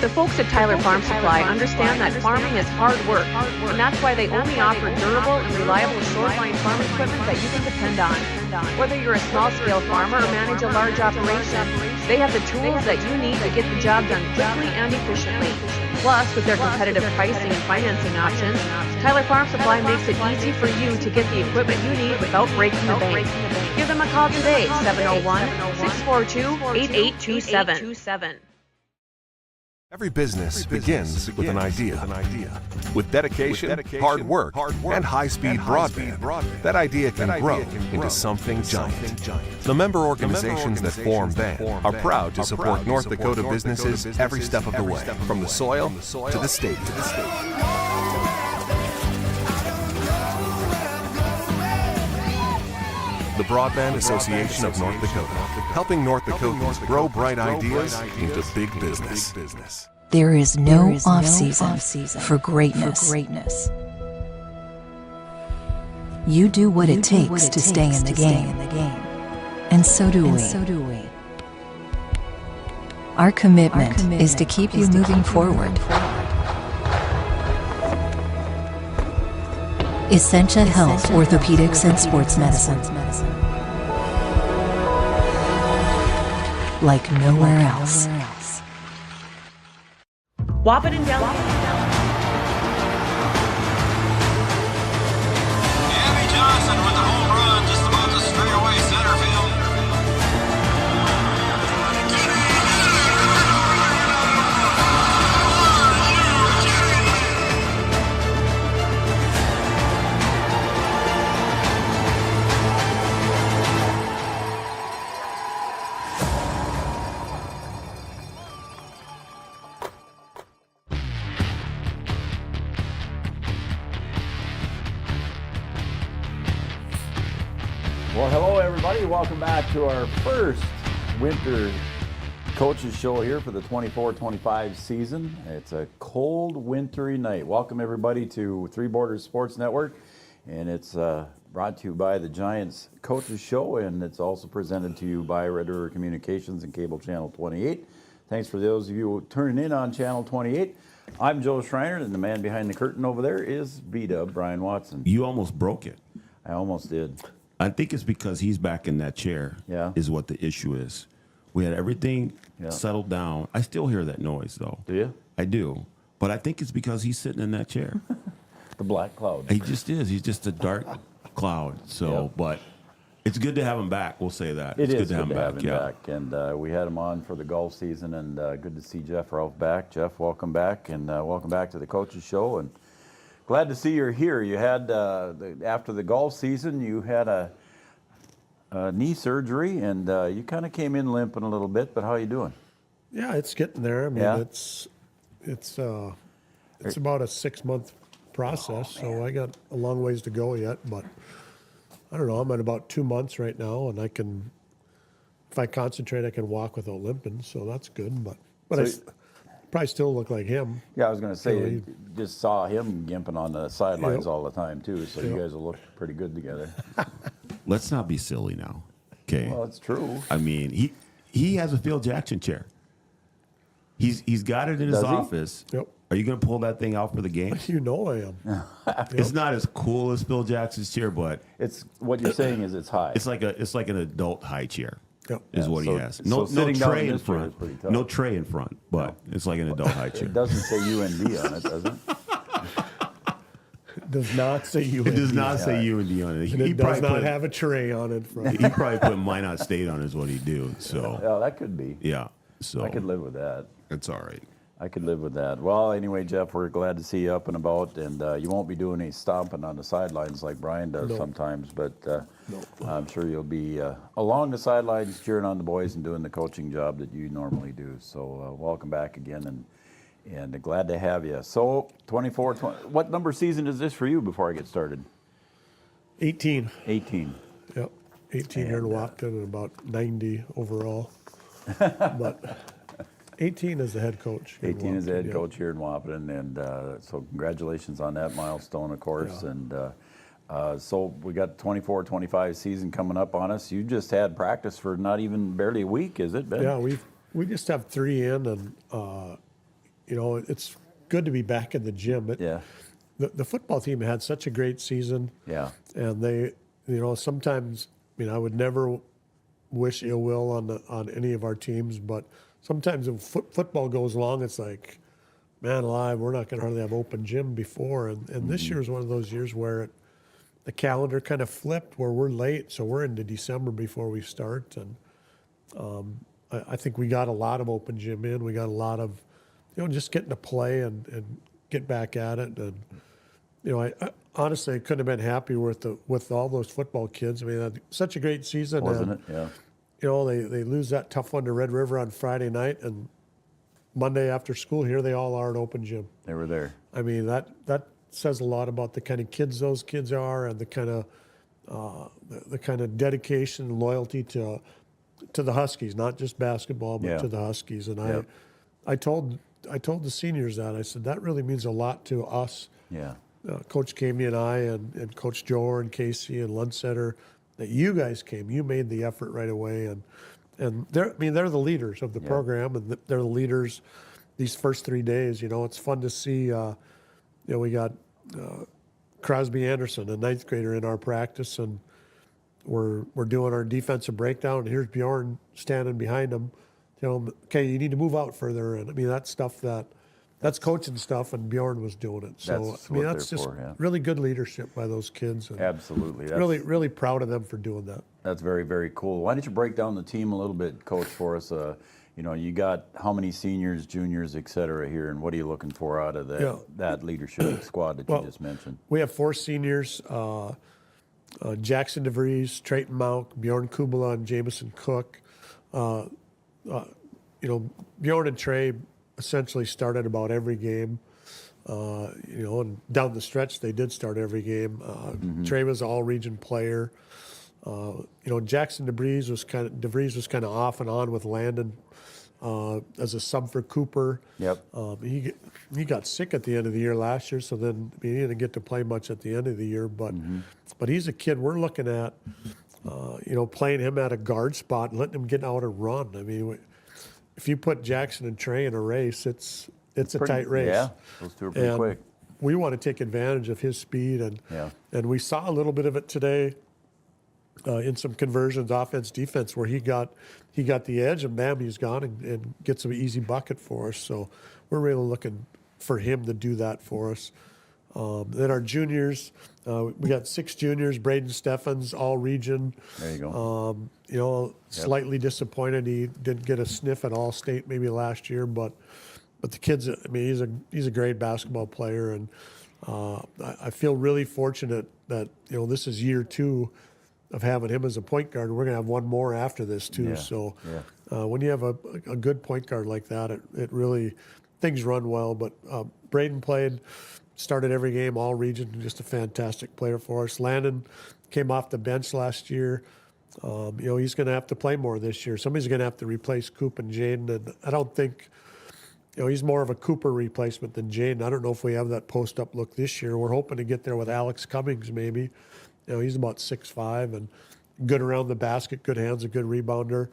The folks at Tyler Farm Supply understand that farming is hard work, and that's why they only offer durable and reliable short-line farm equipment that you can depend on. Whether you're a small-scale farmer or manage a large operation, they have the tools that you need to get the job done quickly and efficiently. Plus, with their competitive pricing and financing options, Tyler Farm Supply makes it easy for you to get the equipment you need without breaking the bank. Give them a call today, 701-642-8827. Every business begins with an idea. With dedication, hard work, and high-speed broadband, that idea can grow into something giant. The member organizations that form BAN are proud to support North Dakota businesses every step of the way, from the soil to the stadium. The Broadband Association of North Dakota, helping North Dakotans grow bright ideas into big business. There is no off-season for greatness. You do what it takes to stay in the game. And so do we. Our commitment is to keep you moving forward. Essentia Health, Orthopedics, and Sports Medicine. Like nowhere else. Wahpeton Deli. Abby Johnson with the home run, just about to stray away center field. Well, hello everybody. Welcome back to our first winter coaches show here for the 24-25 season. It's a cold, wintry night. Welcome everybody to Three Borders Sports Network, and it's brought to you by the Giants Coaches Show, and it's also presented to you by Red River Communications and Cable Channel 28. Thanks for those of you tuning in on Channel 28. I'm Joe Schreiner, and the man behind the curtain over there is B-Dub, Brian Watson. You almost broke it. I almost did. I think it's because he's back in that chair. Yeah. Is what the issue is. We had everything settled down. I still hear that noise though. Do you? I do. But I think it's because he's sitting in that chair. The black cloud. He just is. He's just a dark cloud. So, but it's good to have him back. We'll say that. It's good to have him back. And we had him on for the golf season, and good to see Jeff Ralph back. Jeff, welcome back, and welcome back to the Coaches Show. And glad to see you're here. You had, after the golf season, you had a knee surgery, and you kind of came in limping a little bit, but how are you doing? Yeah, it's getting there. I mean, it's about a 6-month process, so I got a long ways to go yet, but I don't know, I'm at about 2 months right now, and if I concentrate, I can walk without limping, so that's good, but I probably still look like him. Yeah, I was going to say, you just saw him gimping on the sidelines all the time, too, so you guys will look pretty good together. Let's not be silly now. Okay. Well, it's true. I mean, he has a Phil Jackson chair. He's got it in his office. Yep. Are you going to pull that thing out for the game? You know I am. It's not as cool as Phil Jackson's chair, but It's what you're saying is it's high. it's like an adult high chair. Yep. Is what so- he has. so No sitting down tray in in this chair is front. pretty tough. No tray in front, but it's like an adult high chair. It doesn't say UND on it, does it? It does not say you. It does not say UND on it. And it does not have a tray on it. He probably put Minot State on is what he do. So Yeah, that could be. yeah. So I could live with that. It's all right. I could live with that. Well, anyway, Jeff, we're glad to see you up and about, and you won't be doing any stomping on the sidelines like Brian does sometimes, but I'm sure you'll be along the sidelines cheering on the boys and doing the coaching job that you normally do. So welcome back again, and glad to have you. So 24, what number season is this for you before I get started? 18. 18. Yep. 18 here in Wahpeton and about 90 overall. But 18 as the head coach. 18 as the head coach here in Wahpeton, and so congratulations on that milestone, of course. Yeah. And so we got 24-25 season coming up on us. You just had practice for not even barely a week, is it, Ben? Yeah, we just have 3 in, and it's good to be back in the gym. Yeah. The football team had such a great season. Yeah. And they, sometimes, I would never wish ill will on any of our teams, but sometimes when football goes long, it's like, man alive, we're not going to hardly have open gym before. And this year is one of those years where the calendar kind of flipped, where we're late, so we're into December before we start. And I think we got a lot of open gym in. We got a lot of, just getting to play and get back at it. And I honestly couldn't have been happier with all those football kids. I mean, had such a great season, Wasn't it? Yeah. They lose that tough one to Red River on Friday night, and Monday after school here they all are at open gym. They were there. I mean, that says a lot about the kind of kids those kids are, and the kind of dedication and loyalty to the Huskies, not just basketball, but to the Huskies. And I told the seniors that. I said, that really means a lot to us. Yeah. Coach Kamey and I and Coach Joer and Casey and Lundsetter, that you guys came. You made the effort right away. And they're the leaders of the program, and they're the leaders these first 3 days. It's fun to see, we got Crosby Anderson, a ninth grader, in our practice, and we're doing our defensive breakdown, and here's Bjorn standing behind him, telling him, okay, you need to move out further. And I mean, that's stuff that's coaching stuff, and Bjorn was doing it. So that's just really good leadership by those kids. And absolutely. Really, really proud of them for doing that. That's very, very cool. Why don't you break down the team a little bit, Coach, for us? You got how many seniors, juniors, et cetera here, and what are you looking for out of that leadership squad that you just mentioned? We have 4 seniors, Jackson DeVries, Trayton Mauk, Bjorn Kubala, and Jameson Cook. Bjorn and Trey essentially started about every game, and down the stretch they did start every game. Trey was an all-region player. Jackson DeVries was kind of off and on with Landon as a sub for Cooper. Yep. He got sick at the end of the year last year, so then he didn't get to play much at the end of the year. But he's a kid we're looking at, playing him at a guard spot and letting him get out and run. I mean, if you put Jackson and Trey in a race, it's a tight race. Yeah, those two are pretty quick. We want to take advantage of his speed, and we saw a little bit of it today in some conversions, offense, defense, where he got the edge, and bam, he's gone and gets an easy bucket for us. So we're really looking for him to do that for us. Then our juniors, we got 6 juniors. Braden Steffens, all region. There you go. Slightly disappointed he didn't get a sniff at All-State maybe last year, but the kid's, I mean, he's a great basketball player, and I feel really fortunate that this is year 2 of having him as a point guard. We're going to have one more after this too. Yeah. So when you have a good point guard like that, it really, things run well. But Braden started every game, all region, just a fantastic player for us. Landon came off the bench last year. He's going to have to play more this year. Somebody's going to have to replace Coop and Jaden, and I don't think, he's more of a Cooper replacement than Jaden. I don't know if we have that post-up look this year. We're hoping to get there with Alex Cummings maybe. He's about 6'5" and good around the basket, good hands, a good rebounder.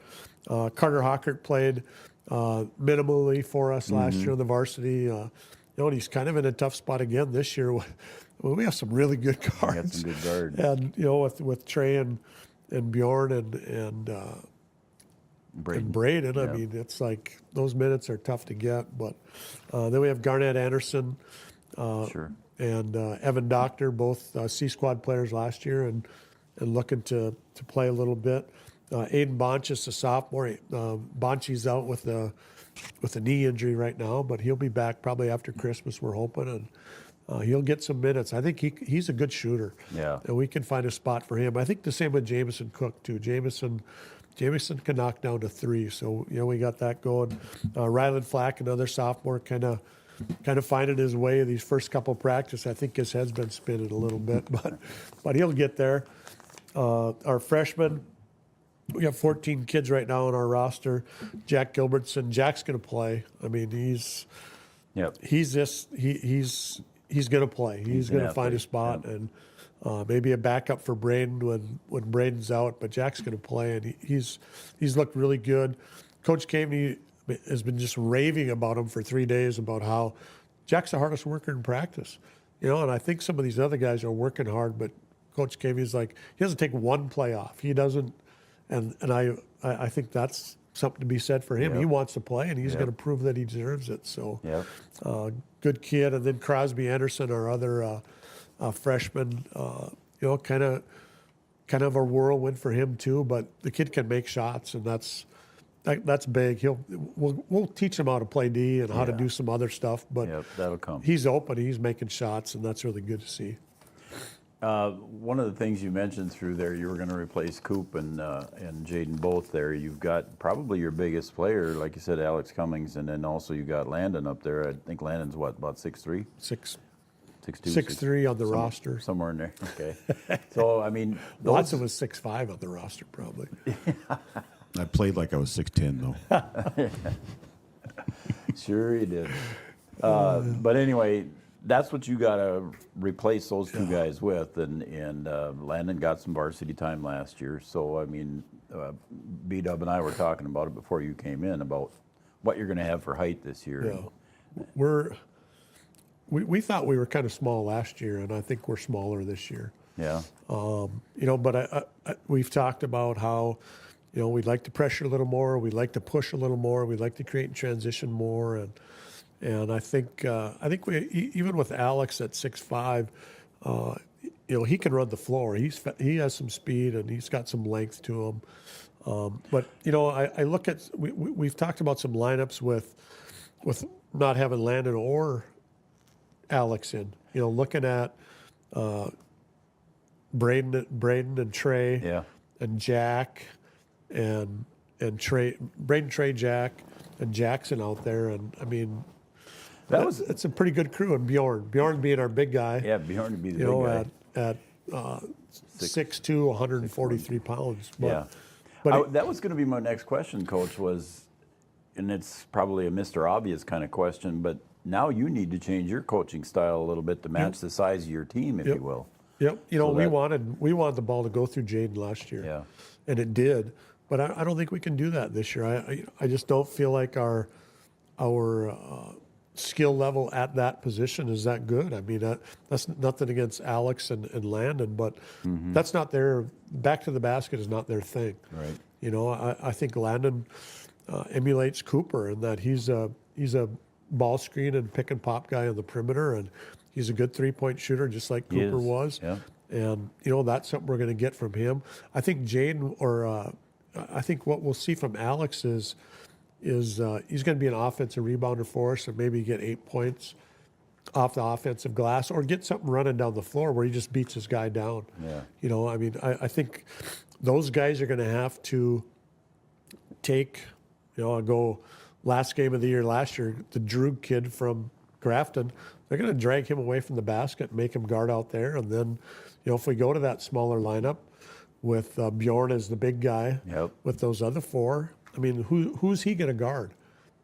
Carter Hockert played minimally for us last year on the varsity. And he's kind of in a tough spot again this year. We have some really good guards. We got some good guards. And, with Trey and Bjorn and Braden, I mean, it's like those minutes are tough to get. But then we have Garnett Anderson. Sure. And Evan Doctor, both C-Squad players last year and looking to play a little bit. Aiden Bonchis, a sophomore. Bonchi's out with a knee injury right now, but he'll be back probably after Christmas, we're hoping, and he'll get some minutes. I think he's a good shooter. Yeah. And we can find a spot for him. I think the same with Jameson Cook, too. Jameson can knock down to 3, so, we got that going. Ryland Flack, another sophomore, kind of finding his way these first couple practice. I think his head's been spinning a little bit, but he'll get there. Our freshmen, we have 14 kids right now on our roster. Jack Gilbertson, Jack's going to play. I mean, he's going to play. He's going to find a spot and maybe a backup for Braden when Braden's out. But Jack's going to play, and he's looked really good. Coach Kamey has been just raving about him for 3 days about how Jack's the hardest worker in practice. And I think some of these other guys are working hard, but Coach Cavey's like, he doesn't take one play off. He doesn't, and I think that's something to be said for him. He wants to play, and he's going to prove that he deserves it. So, good kid. And then Crosby Anderson, our other freshman, kind of a whirlwind for him too. But the kid can make shots, and that's big. We'll teach him how to play D and how to do some other stuff. But that'll come. He's open. He's making shots, and that's really good to see. One of the things you mentioned through there, you were going to replace Coop and Jaden both there. You've got probably your biggest player, like you said, Alex Cummings, and then also you got Landon up there. I think Landon's about 6'3"? 6'2", 6'2", 6'3" on the roster. Somewhere in there. Okay. So, I mean, Watson was 6'5" on the roster, probably. I played like I was 6'10", though. Sure he did. But anyway, that's what you got to replace those two guys with. And Landon got some varsity time last year. So, I mean, B-Dub and I were talking about it before you came in, about what you're going to have for height this year. Yeah. We thought we were kind of small last year, and I think we're smaller this year. Yeah. But we've talked about how, we'd like to pressure a little more, we'd like to push a little more, we'd like to create and transition more, and I think we, even with Alex at 6'5", he can run the floor. He has some speed and he's got some length to him. But I look at we've talked about some lineups with not having Landon or Alex in. Looking at Braden and Trey, and Jack, and Trey, Braden, Trey, Jack, and Jackson out there, and I mean. It's a pretty good crew, and Bjorn being our big guy. Yeah, Bjorn would be the big guy. At 6'2", 143 pounds. But that was going to be my next question, Coach, and it's probably a Mr. Obvious kind of question, but now you need to change your coaching style a little bit to match the size of your team, if you will. Yep. We wanted the ball to go through Jaden last year. Yeah. And it did. But I don't think we can do that this year. I just don't feel like our skill level at that position is that good. I mean, that's nothing against Alex and Landon, but that's not their back to the basket is not their thing. Right. I think Landon emulates Cooper in that he's a ball screen and pick and pop guy on the perimeter, and he's a good 3-point shooter just like Cooper was. Yeah. And that's something we're going to get from him. I think Jaden I think what we'll see from Alex is he's going to be an offensive rebounder for us and maybe get 8 points off the offensive glass or get something running down the floor where he just beats his guy down. Yeah. I mean, I think those guys are going to have to take, I'll go last game of the year last year, the Droog kid from Grafton, they're going to drag him away from the basket and make him guard out there. And then, if we go to that smaller lineup with Bjorn as the big guy with those other four, I mean, who's he going to guard?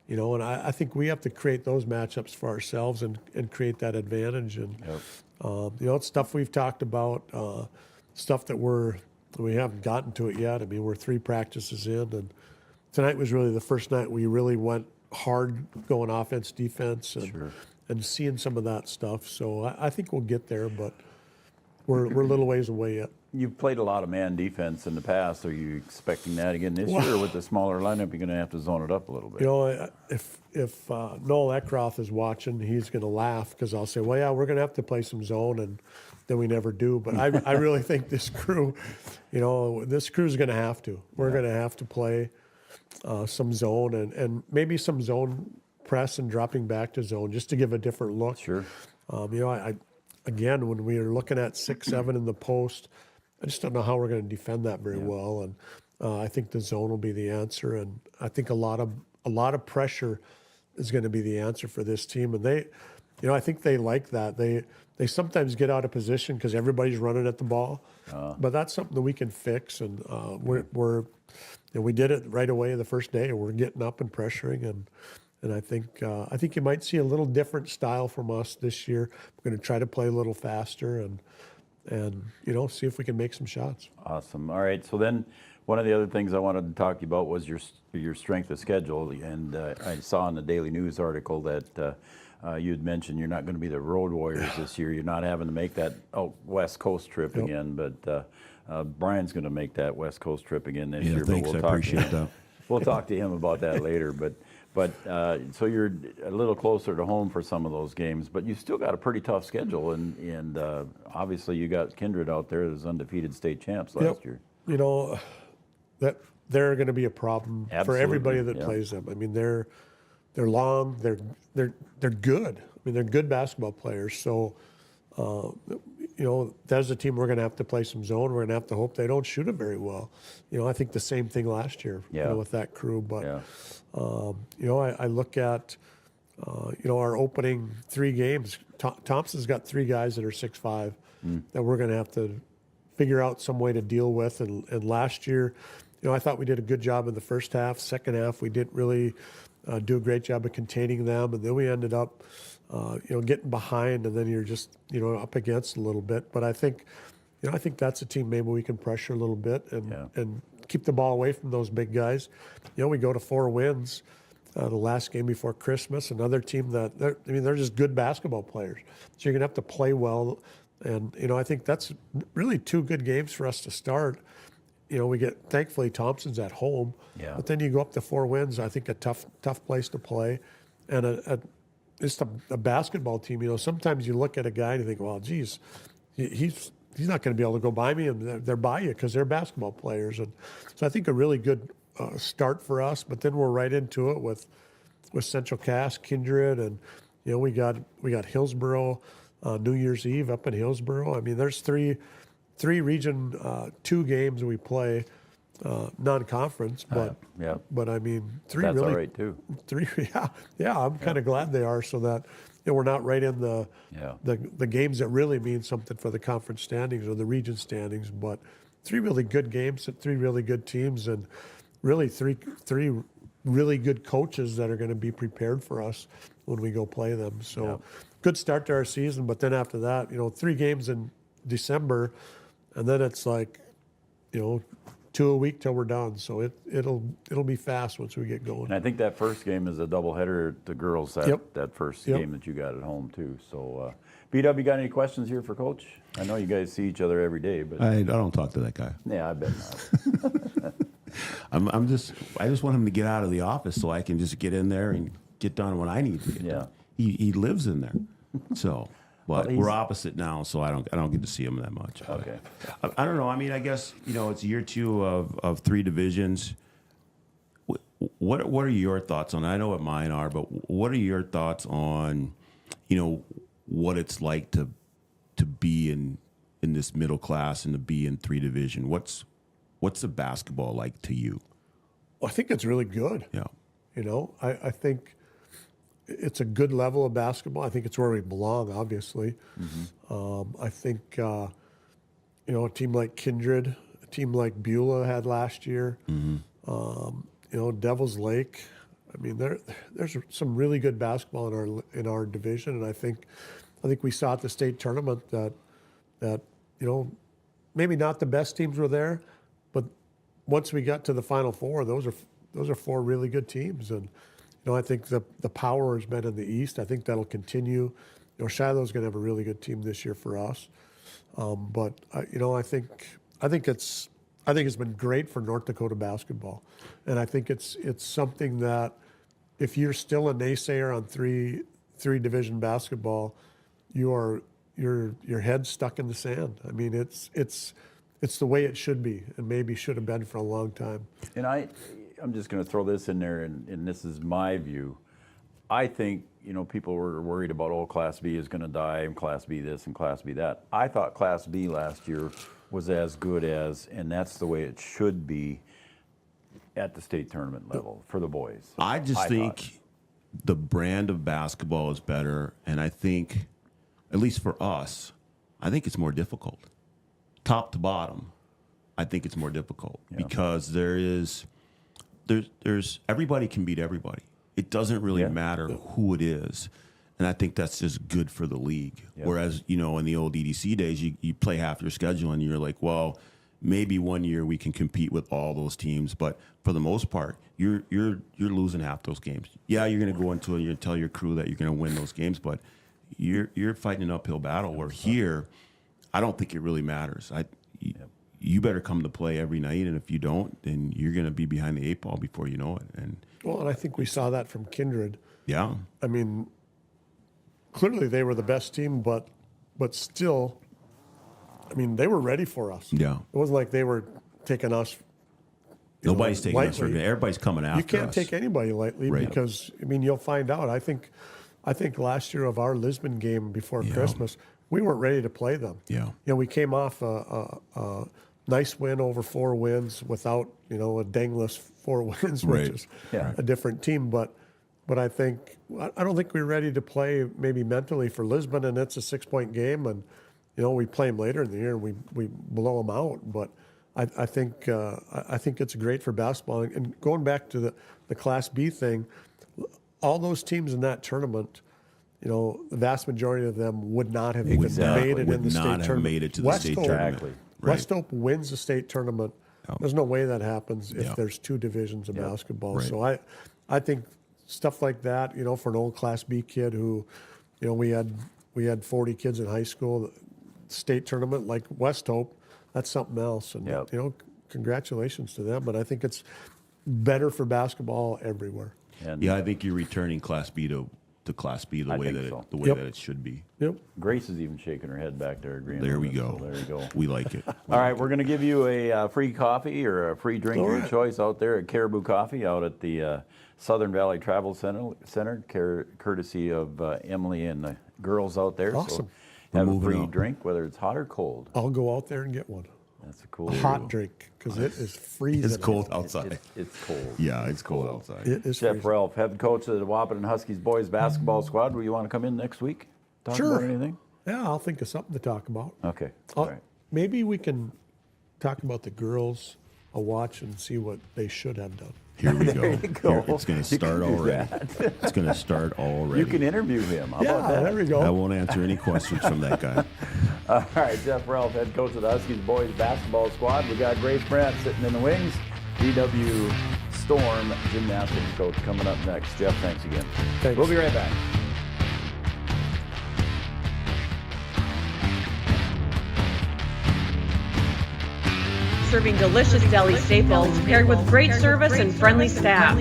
And I think we have to create those matchups for ourselves and create that advantage. And, it's stuff we've talked about, stuff that we haven't gotten to it yet. I mean, we're 3 practices in, and tonight was really the first night we really went hard going offense, defense, and seeing some of that stuff. So I think we'll get there, but we're a little ways away yet. You've played a lot of man defense in the past. Are you expecting that again this year? Or with the smaller lineup, you're going to have to zone it up a little bit? If Noel Eckroth is watching, he's going to laugh because I'll say, well, yeah, we're going to have to play some zone, and then we never do. But I really think this crew, this crew's going to have to. We're going to have to play some zone and maybe some zone press and dropping back to zone just to give a different look. Sure. Again, when we are looking at 6-7 in the post, I just don't know how we're going to defend that very well. And I think the zone will be the answer. And I think a lot of pressure is going to be the answer for this team. And they, I think they like that. They sometimes get out of position because everybody's running at the ball, but that's something that we can fix. And we did it right away the first day. We're getting up and pressuring, and I think you might see a little different style from us this year. We're going to try to play a little faster and see if we can make some shots. Awesome. All right. So then One of the other things I wanted to talk to you about was your strength of schedule, and I saw in the Daily News article that you had mentioned you're not going to be the Road Warriors this year. You're not having to make that West Coast trip again, but Brian's going to make that West Coast trip again this year. Thanks. But I appreciate that. We'll talk to him about that later. But so you're a little closer to home for some of those games, but you've still got a pretty tough schedule, and obviously you got Kindred out there as undefeated state champs last year. You know, that they're going to be a problem for everybody that plays them. I mean, they're long, they're good. I mean, they're good basketball players. So, you know, that's a team we're going to have to play some zone. We're going to have to hope they don't shoot it very well. You know, I think the same thing last year you know, with that crew. But, you know, I look at, you know, our opening 3 games. Thompson's got 3 guys that are 6'5" that we're going to have to figure out some way to deal with. And last year, you know, I thought we did a good job in the first half. Second half, we didn't really do a great job of containing them. And then we ended up, you know, getting behind, and then you're just, you know, up against a little bit. But I think, you know, I think that's a team maybe we can pressure a little bit and keep the ball away from those big guys. You know, we go to 4 wins. The last game before Christmas, another team that, they're just good basketball players. So you're going to have to play well. And, you know, I think that's really 2 good games for us to start. You know, we get, thankfully, Thompson's at home. Yeah. But then you go up to 4 wins, I think a tough place to play. And it's a basketball team. You know, sometimes you look at a guy and you think, well, geez, he's not going to be able to go by me. And they're by you because they're basketball players. And so I think a really good start for us. But then we're right into it with Central Cass, Kindred, and, you know, we got Hillsboro New Year's Eve up in Hillsboro. I mean, there's three Region 2 games we play, non-conference, but I mean, 3 That's really. All right too. 3, yeah. I'm kind of glad they are, so that, you know, we're not right in the games that really mean something for the conference standings or the region standings. But 3 really good games and 3 really good teams, and really three really good coaches that are going to be prepared for us when we go play them. So good start to our season. But then after that, you know, 3 games in December. And then it's like, you know, 2 a week till we're done. So it'll be fast once we get going. And I think that first game is a doubleheader. The girls that first game that you got at home too. So, BW, got any questions here for Coach? I know you guys see each other every day, but I don't talk to that guy. Yeah, I bet not. I just want him to get out of the office so I can just get in there and get done what I need to get done. He lives in there, so. But we're opposite now, so I don't get to see him that much. Okay. I don't know. I mean, I guess, you know, it's year 2 of 3 divisions. What are your thoughts on? I know what mine are, but what are your thoughts on, you know, what it's like to be in this middle class and to be in 3 division? What's the basketball like to you? Well, I think it's really good. Yeah. You know, I think it's a good level of basketball. I think it's where we belong, obviously. I think, you know, a team like Kindred, a team like Beulah had last year, you know, Devil's Lake. I mean, there's some really good basketball in our division, and I think we saw at the state tournament that you know, maybe not the best teams were there, but once we got to the Final Four, those are 4 really good teams. And you know, I think the power has been in the East. I think that'll continue. You know, Shiloh's going to have a really good team this year for us. But you know, I think it's been great for North Dakota basketball, and I think it's something that if you're still a naysayer on three division basketball, your head's stuck in the sand. I mean, it's the way it should be, and maybe should have been for a long time. And I'm just going to throw this in there, and this is my view. I think, you know, people were worried about, Class B is going to die, and Class B this and Class B that. I thought Class B last year was as good as, and that's the way it should be at the state tournament level for the boys. I think the brand of basketball is better, and I think, at least for us, I think it's more difficult. Top to bottom, I think it's more difficult because there's everybody can beat everybody. It doesn't really matter who it is. And I think that's just good for the league. Whereas, you know, in the old EDC days, you play half your schedule and you're like, well, maybe one year we can compete with all those teams, but for the most part, you're losing half those games. Yeah, you're going to go into it, you're going to tell your crew that you're going to win those games, but you're fighting an uphill battle. Where here, I don't think it really matters. You better come to play every night, and if you don't, then you're going to be behind the 8 ball before you know it. And I think we saw that from Kindred. yeah, I mean, clearly they were the best team, but still, I mean, they were ready for us. Yeah. It wasn't like they were taking us. Nobody's taking us for lightly. granted. Everybody's coming after us. You can't take anybody lightly Right. because, I mean, you'll find out. I think last year of our Lisbon game before Christmas, we weren't ready to play them. Yeah. You know, we came off a nice win over 4 wins without, a dangless 4 wins, Right. which is Yeah. a different team. But I don't think we're ready to play maybe mentally for Lisbon, and it's a 6-point game, and we play them later in the year and we blow them out. But I think it's great for basketball. And going back to the Class B thing, all those teams in that tournament, the vast majority of them would not have even made it in the state tournament. Made it to the state tournament. Exactly. Right. West Hope wins the state tournament. There's no way that happens if Yeah. there's 2 divisions of basketball. Right. So I think stuff like that, for an old Class B kid who, we had 40 kids in high school, state tournament like West Hope, that's something else. And congratulations to them. But I think it's better for basketball everywhere. And Yeah, I think you're returning Class B to Class B the way think that so. that it should be. Yep. Grace is even shaking her head back there agreeing. There with we us, go. so there you go. We like it. All right, we're going to give you a free coffee or a free drink of your right. choice out there at Caribou Coffee out at the Southern Valley Travel Center, courtesy of Emily and the girls out there. Awesome. So have a moving free up. drink, whether it's hot or cold. I'll go out there and get one. That's a cool. A hot drink, because it is freezing. It's cold outside. It's cold. Yeah, it's cold outside. It is Jeff freezing. Ralph, head coach of the Wahpeton Huskies boys basketball squad. Do you want to come in next week? Talk Sure. about anything? Yeah, I'll think of something to talk about. Okay. All right. Maybe we can talk about the girls a watch and see what they should have done. Here we go. you go. Here, it's going to You can start do already. It's going to start already. You can interview him. How about that? there we I go. won't answer any questions from that guy. All right, Jeff Ralph, head coach of the Huskies boys basketball squad. We got Grace Brent sitting in the wings. DW Storm gymnastics coach coming up next. Jeff, thanks again. Thanks. We'll be right back. Serving delicious deli staples paired with great service and friendly staff.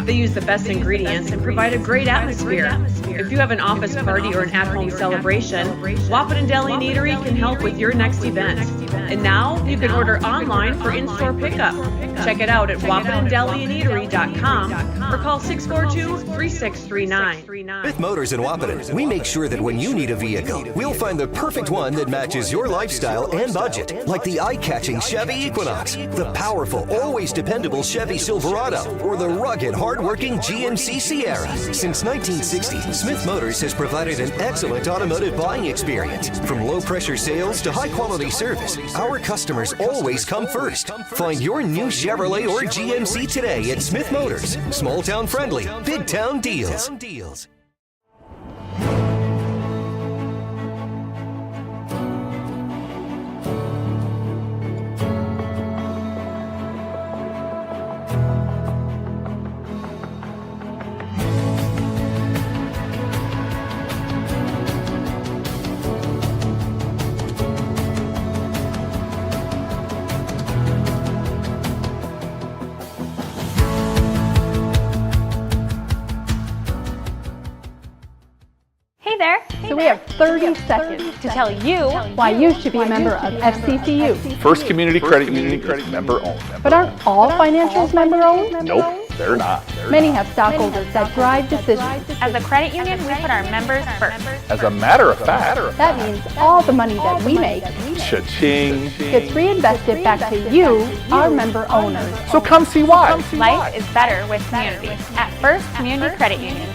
They use the best ingredients and provide a great atmosphere. If you have an office party or an at-home celebration, Wahpeton Deli and Eatery can help with your next event. And now you can order online for in-store pickup. Check it out at WahpetonDeliandEatery.com or call 642-3639. With Motors in Wahpeton, we make sure that when you need a vehicle, we'll find the perfect one that matches your lifestyle and budget, like the eye-catching Chevy Equinox, the powerful, always dependable Chevy Silverado, or the rugged, hard-working GMC Sierra. Since 1960, Smith Motors has provided an excellent automotive buying experience. From low-pressure sales to high-quality service, our customers always come first. Find your new Chevrolet or GMC today at Smith Motors. Small-town friendly, big-town deals. Hey there! So we have 30 seconds to tell you why you should be a member of FCCU. First Community Credit Union, member owned. But aren't all financials member owned? Nope, they're not. Many have stockholders that drive decisions. As a credit union, we put our members first. As a matter of fact, That means all the money that we make cha-ching. gets reinvested back to you, our member owners. So come see why. Life is better with community at First Community Credit Union.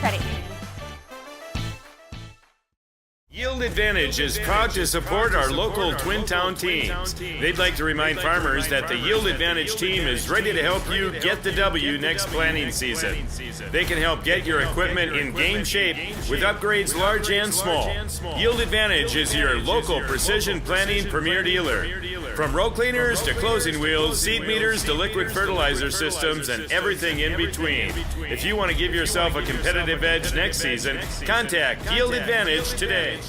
Yield Advantage is proud to support our local Twin Town teams. They'd like to remind farmers that the Yield Advantage team is ready to help you get the W next planting season. They can help get your equipment in game shape with upgrades large and small. Yield Advantage is your local precision planting premier dealer. From row cleaners to closing wheels, seed meters to liquid fertilizer systems, and everything in between. If you want to give yourself a competitive edge next season, contact Yield Advantage today.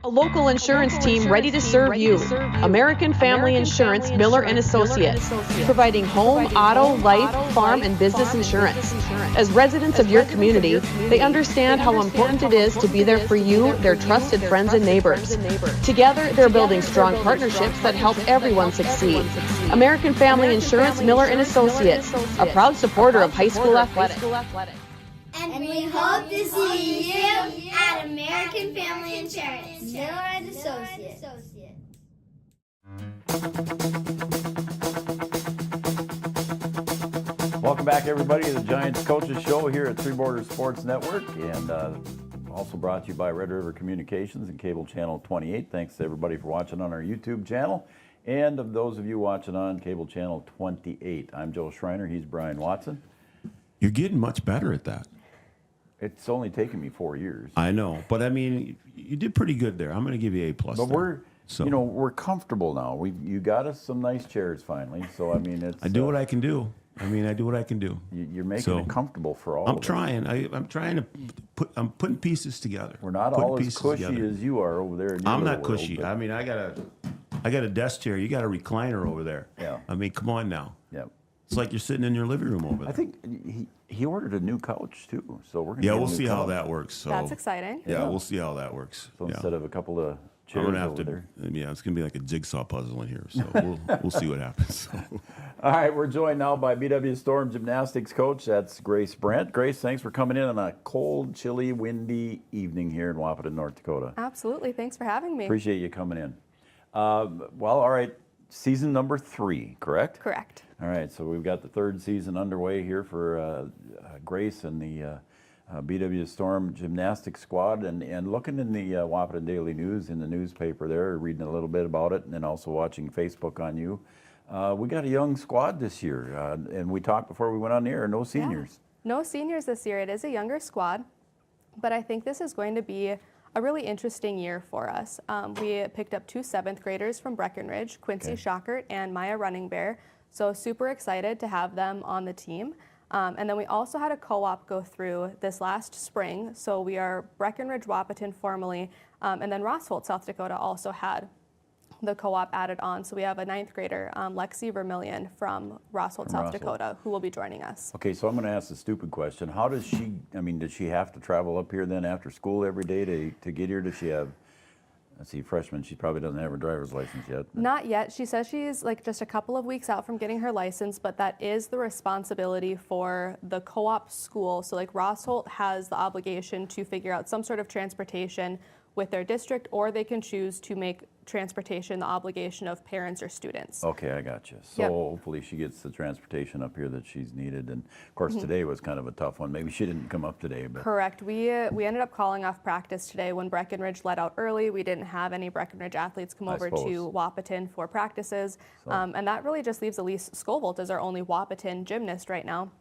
A local insurance team ready to serve you. American Family Insurance, Miller and Associates, providing home, auto, life, farm, and business insurance. As residents of your community, they understand how important it is to be there for you, their trusted friends and neighbors. Together, they're building strong partnerships that help everyone succeed. American Family Insurance, Miller and Associates, a proud supporter of high school athletics. And we hope to see you at American Family Insurance, Miller and Associates. Welcome back, everybody, to the Giants Coaches Show here at Three Borders Sports Network, and also brought to you by Red River Communications and Cable Channel 28. Thanks to everybody for watching on our YouTube channel, and of those of you watching on Cable Channel 28. I'm Joe Schreiner. He's Brian Watson. You're getting much better at that. It's only taken me 4 years. I know, but I mean, you did pretty good there. I'm going to give you A+. But we're comfortable now. You got us some nice chairs finally. So I mean, I do what I can do. I do what I can do. You're making it comfortable for all. I'm trying. I'm trying to I'm putting pieces together. We're not all as cushy as you are over there. I'm not cushy. I mean, I got a desk chair. You got a recliner over there. Yeah. I mean, come on now. Yeah. It's like you're sitting in your living room over there. I think he ordered a new couch too, so we're gonna. Yeah, we'll see how that works. So that's exciting. Yeah, we'll see how that works. So instead of a couple of chairs I'm gonna have over to. there. Yeah, it's gonna be like a jigsaw puzzle in here. So we'll see what happens. So. All right, we're joined now by BW Storm gymnastics coach. That's Grace Brent. Grace, thanks for coming in on a cold, chilly, windy evening here in Wahpeton, North Dakota. Absolutely. Thanks for having me. Appreciate you coming in. Well, all right. Season number 3, correct? Correct. All right, so we've got the third season underway here for Grace and the BW Storm gymnastics squad, and looking in the Wahpeton Daily News in the newspaper there, reading a little bit about it, and then also watching Facebook on you. We got a young squad this year, and we talked before we went on the air, no seniors. Yeah. No seniors this year. It is a younger squad, but I think this is going to be a really interesting year for us. We picked up 2 7th graders from Breckenridge, Quincy Schockert and Maya Running Bear. So super excited to have them on the team. And then we also had a co-op go through this last spring. So we are Breckenridge Wahpeton formally, and then Rossholt, South Dakota also had the co-op added on. So we have a 9th grader, Lexi Vermillion from Rossholt, South Dakota, who will be joining us. Okay, so I'm going to ask a stupid question. How does she, does she have to travel up here then after school every day to get here? Does she have, let's see, freshman, she probably doesn't have her driver's license yet. Not yet. She says she's like just a couple of weeks out from getting her license, but that is the responsibility for the co-op school. So like Rossholt has the obligation to figure out some sort of transportation with their district, or they can choose to make transportation the obligation of parents or students. Okay, I got you. So hopefully she gets the transportation up here that she's needed. And of course today was kind of a tough one. Maybe she didn't come up today. But correct. We ended up calling off practice today when Breckenridge let out early. We didn't have any Breckenridge athletes come over to Wahpeton for practices. And that really just leaves Elise Scovolt as our only Wahpeton gymnast right now.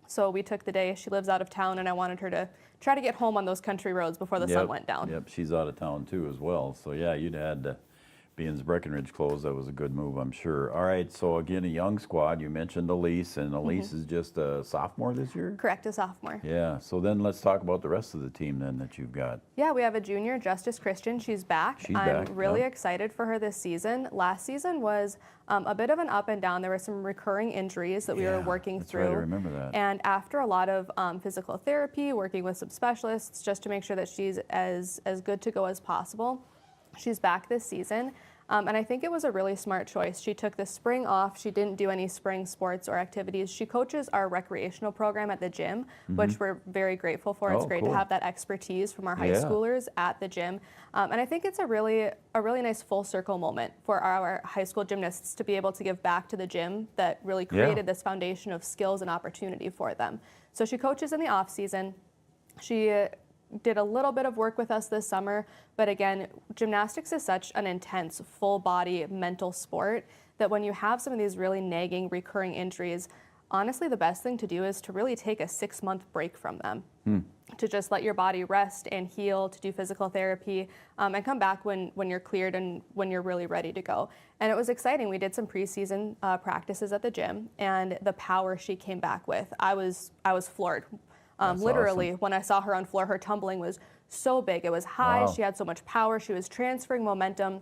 So we took the day. She lives out of town, and I wanted her to try to get home on those country roads before the sun went down. Yep, she's out of town too as well. So yeah, you'd had to, being Breckenridge closed, that was a good move, I'm sure. All right, so again, a young squad. You mentioned Elise, and Elise is just a sophomore this year? Correct, a sophomore. Yeah, so then let's talk about the rest of the team then that you've got. Yeah, we have a junior, Justice Christian. She's back. I'm really excited for her this season. Last season was a bit of an up and down. There were some recurring injuries that we were working through. Right, I remember that. And after a lot of physical therapy, working with some specialists just to make sure that she's as good to go as possible, she's back this season. And I think it was a really smart choice. She took the spring off. She didn't do any spring sports or activities. She coaches our recreational program at the gym, which we're very grateful for. It's great to have that expertise from our high schoolers at the gym. And I think it's a really nice full circle moment for our high school gymnasts to be able to give back to the gym that really created this foundation of skills and opportunity for them. So she coaches in the off season. She did a little bit of work with us this summer, but again, gymnastics is such an intense, full body mental sport that when you have some of these really nagging, recurring injuries, honestly, the best thing to do is to really take a 6-month break from them. To just let your body rest and heal, to do physical therapy, and come back when you're cleared and when you're really ready to go. And it was exciting. We did some preseason practices at the gym, and the power she came back with, I was floored. Literally, awesome. when I saw her on floor, her tumbling was so big. It was high. Wow. She had so much power. She was transferring momentum.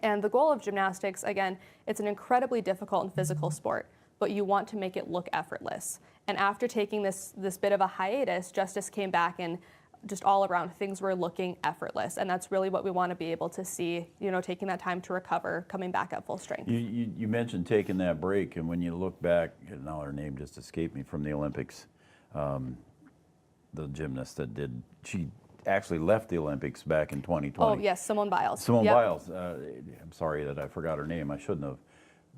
And the goal of gymnastics, again, it's an incredibly difficult and physical sport, but you want to make it look effortless. And after taking this bit of a hiatus, Justice came back and just all around things were looking effortless. And that's really what we want to be able to see, taking that time to recover, coming back at full strength. You mentioned taking that break, and when you look back, and now her name just escaped me, from the Olympics, the gymnast that she actually left the Olympics back in 2020. Oh, yes, Simone Biles. Simone Yep. Biles. I'm sorry that I forgot her name. I shouldn't have.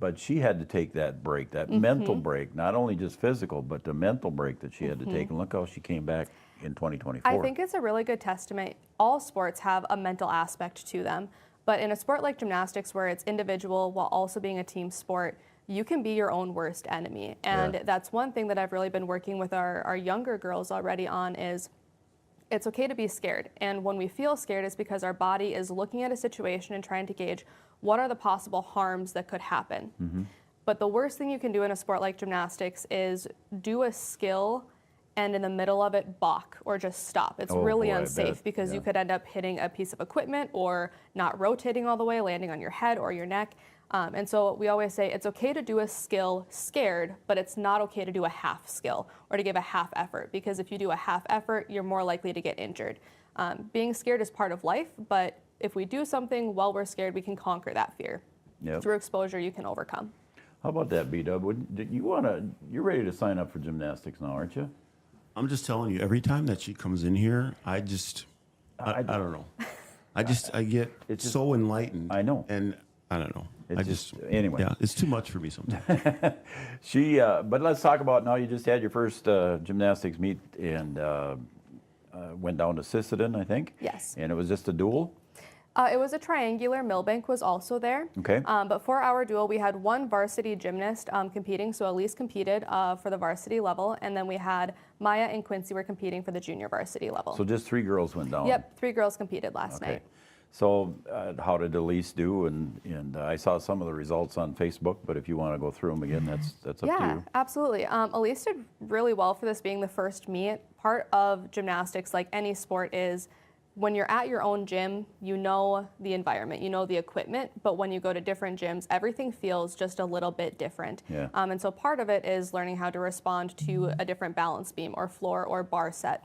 But she had to take that break, that mental break, not only just physical, but the mental break that she had to take. And look how she came back in 2024. I think it's a really good testament. All sports have a mental aspect to them, but in a sport like gymnastics, where it's individual while also being a team sport, you can be your own worst enemy. And that's one thing that I've really been working with our younger girls already on is it's okay to be scared. And when we feel scared, it's because our body is looking at a situation and trying to gauge what are the possible harms that could happen. But the worst thing you can do in a sport like gymnastics is do a skill and in the middle of it balk or just stop. It's really unsafe because you could end up hitting a piece of equipment or not rotating all the way, landing on your head or your neck. And so we always say it's okay to do a skill scared, but it's not okay to do a half skill or to give a half effort, because if you do a half effort, you're more likely to get injured. Being scared is part of life, but if we do something while we're scared, we can conquer that fear. Through exposure, you can overcome. How about that, B-Dub? You're ready to sign up for gymnastics now, aren't you? I'm just telling you, every time that she comes in here, I don't know. I get so enlightened. I know. And I don't know. Anyway. Yeah, it's too much for me sometimes. But let's talk about now. You just had your first gymnastics meet and went down to Sisseton, I think. Yes. And it was just a duel? It was a triangular. Milbank was also there. Okay. But for our duel, we had one varsity gymnast competing. So Elise competed for the varsity level. And then we had Maya and Quincy were competing for the junior varsity level. So just 3 girls went down? Yep, 3 girls competed last night. So how did Elise do? And I saw some of the results on Facebook, but if you want to go through them again, that's up to you. Yeah, absolutely. Elise did really well for this being the first meet. Part of gymnastics, like any sport, is when you're at your own gym, you know the environment, you know the equipment, but when you go to different gyms, everything feels just a little bit different. Yeah. And so part of it is learning how to respond to a different balance beam or floor or bar set.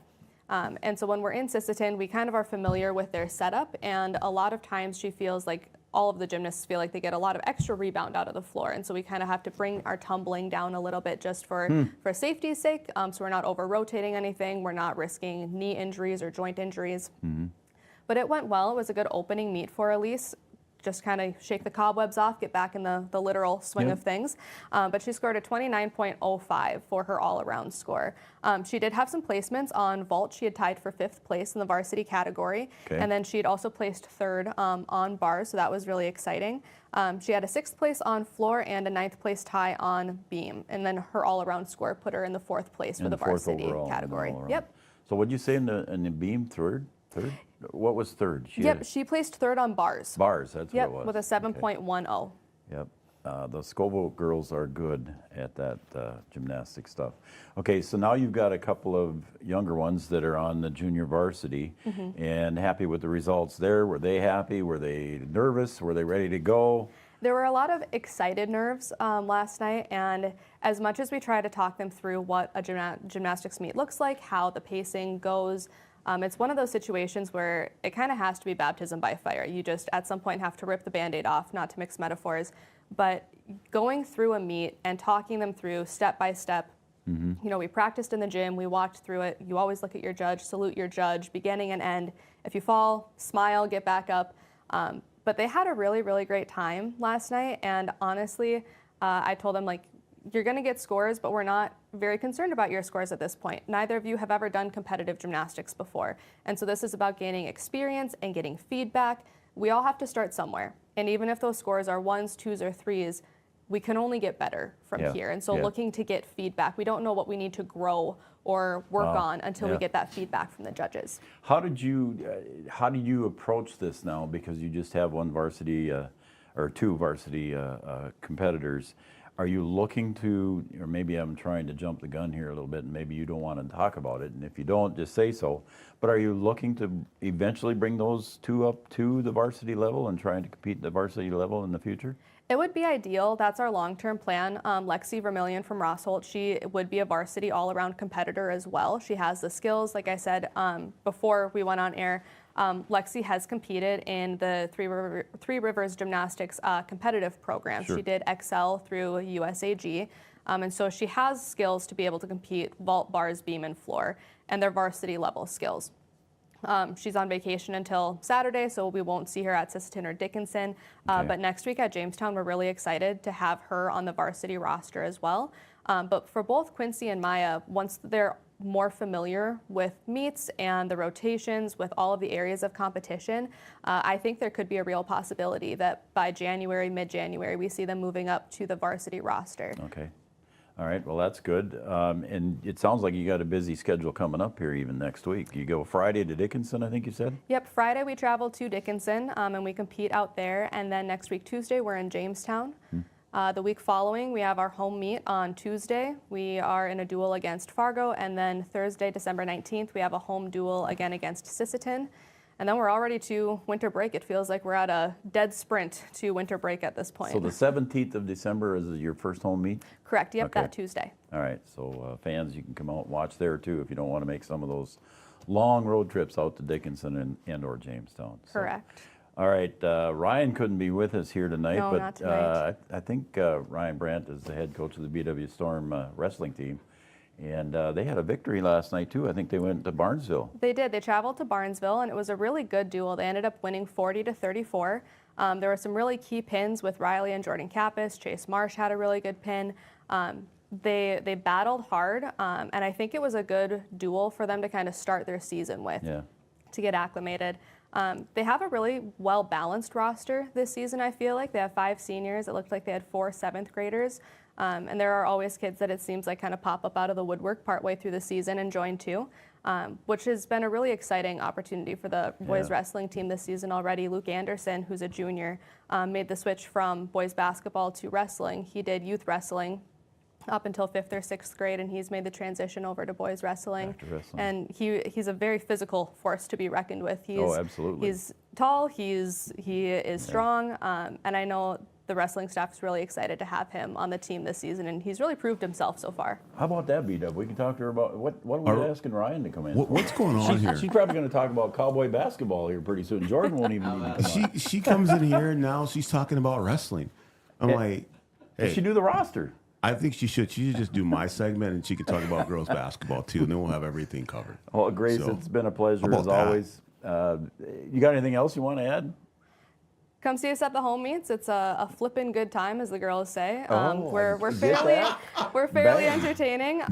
And so when we're in Sisseton, we kind of are familiar with their setup, and a lot of times she feels like all of the gymnasts feel like they get a lot of extra rebound out of the floor, and so we kind of have to bring our tumbling down a little bit just for safety's sake, so we're not over-rotating anything, we're not risking knee injuries or joint injuries. But it went well. It was a good opening meet for Elise. Just kind of shake the cobwebs off, get back in the literal swing of things. But she scored a 29.05 for her all-around score. She did have some placements on vault. She had tied for 5th place in the varsity category. And then she had also placed 3rd on bars, so that was really exciting. She had a 6th place on floor and a 9th place tie on beam. And then her all-around score put her in the 4th place for the varsity category. Yep. So what did you say in the beam? Third? What was 3rd? She placed 3rd on bars. Bars, that's what it was. With a 7.10. Yep. The Scoville girls are good at that gymnastic stuff. Okay, so now you've got a couple of younger ones that are on the junior varsity and happy with the results there. Were they happy? Were they nervous? Were they ready to go? There were a lot of excited nerves last night, and as much as we try to talk them through what a gymnastics meet looks like, how the pacing goes, it's one of those situations where it kind of has to be baptism by fire. You just at some point have to rip the Band-Aid off, not to mix metaphors, but going through a meet and talking them through step by step. We practiced in the gym, we walked through it. You always look at your judge, salute your judge, beginning and end. If you fall, smile, get back up. But they had a really, really great time last night, and honestly, I told them, like, you're going to get scores, but we're not very concerned about your scores at this point. Neither of you have ever done competitive gymnastics before. And so this is about gaining experience and getting feedback. We all have to start somewhere. And even if those scores are 1s, 2s, or 3s, we can only get better from Yeah, here. And so yeah. looking to get feedback. We don't know what we need to grow or work Wow, on until we yeah. get that feedback from the judges. How do you approach this now? Because you just have one varsity or two varsity competitors. Are you looking to, or maybe I'm trying to jump the gun here a little bit, and maybe you don't want to talk about it, and if you don't, just say so. But are you looking to eventually bring those two up to the varsity level and trying to compete at the varsity level in the future? It would be ideal. That's our long-term plan. Lexi Vermillion from Rossholt, she would be a varsity all-around competitor as well. She has the skills. Like I said before we went on air, Lexi has competed in the Three Rivers Gymnastics competitive program. Sure. She did excel through USAG. And so she has skills to be able to compete vault, bars, beam, and floor, and they're varsity level skills. She's on vacation until Saturday, so we won't see her at Sisseton or Dickinson. But next week at Jamestown, we're really excited to have her on the varsity roster as well. But for both Quincy and Maya, once they're more familiar with meets and the rotations, with all of the areas of competition, I think there could be a real possibility that by January, mid-January, we see them moving up to the varsity roster. Okay. All right, well, that's good. And it sounds like you got a busy schedule coming up here even next week. You go Friday to Dickinson, I think you said? Yep, Friday we travel to Dickinson and we compete out there. And then next week, Tuesday, we're in Jamestown. The week following, we have our home meet on Tuesday. We are in a duel against Fargo. And then Thursday, December 19th, we have a home duel again against Sisseton. And then we're already to winter break. It feels like we're at a dead sprint to winter break at this point. So the 17th of December is your first home meet? Correct, yep, Okay. that Tuesday. All right, so fans, you can come out and watch there too if you don't want to make some of those long road trips out to Dickinson and or Jamestown. So. Correct. All right, Ryan couldn't be with us here tonight, No, but not tonight. I think Ryan Brandt is the head coach of the BW Storm wrestling team. And they had a victory last night too. I think they went to Barnesville. They did. They traveled to Barnesville, and it was a really good duel. They ended up winning 40-34. There were some really key pins with Riley and Jordan Kappas. Chase Marsh had a really good pin. They battled hard, and I think it was a good duel for them to kind of start their season with, to get acclimated. They have a really well-balanced roster this season, I feel like. They have 5 seniors. It looked like they had 4 7th graders. And there are always kids that it seems like kind of pop up out of the woodwork partway through the season and join too, which has been a really exciting opportunity for the boys wrestling team this season already. Luke Anderson, who's a junior, made the switch from boys basketball to wrestling. He did youth wrestling up until 5th or 6th grade, and he's made the transition over to boys wrestling. And he's a very physical force to be reckoned with. Absolutely. He's tall, he is strong, and I know the wrestling staff is really excited to have him on the team this season, and he's really proved himself so far. How about that, B-Dub? We can talk to her about what are we asking Ryan to come in? What's going on here? She's probably going to talk about cowboy basketball here pretty soon. Jordan won't even need to come on. She comes in here and now she's talking about wrestling. I'm like, hey, Does she do the roster? I think she should. She should just do my segment and she could talk about girls basketball too, and then we'll have everything covered. Well, Grace, So, it's been a pleasure how about as that? always. You got anything else you want to add? Come see us at the home meets. It's a flippin' good time, as the girls say. Oh, we're get fairly that? entertaining.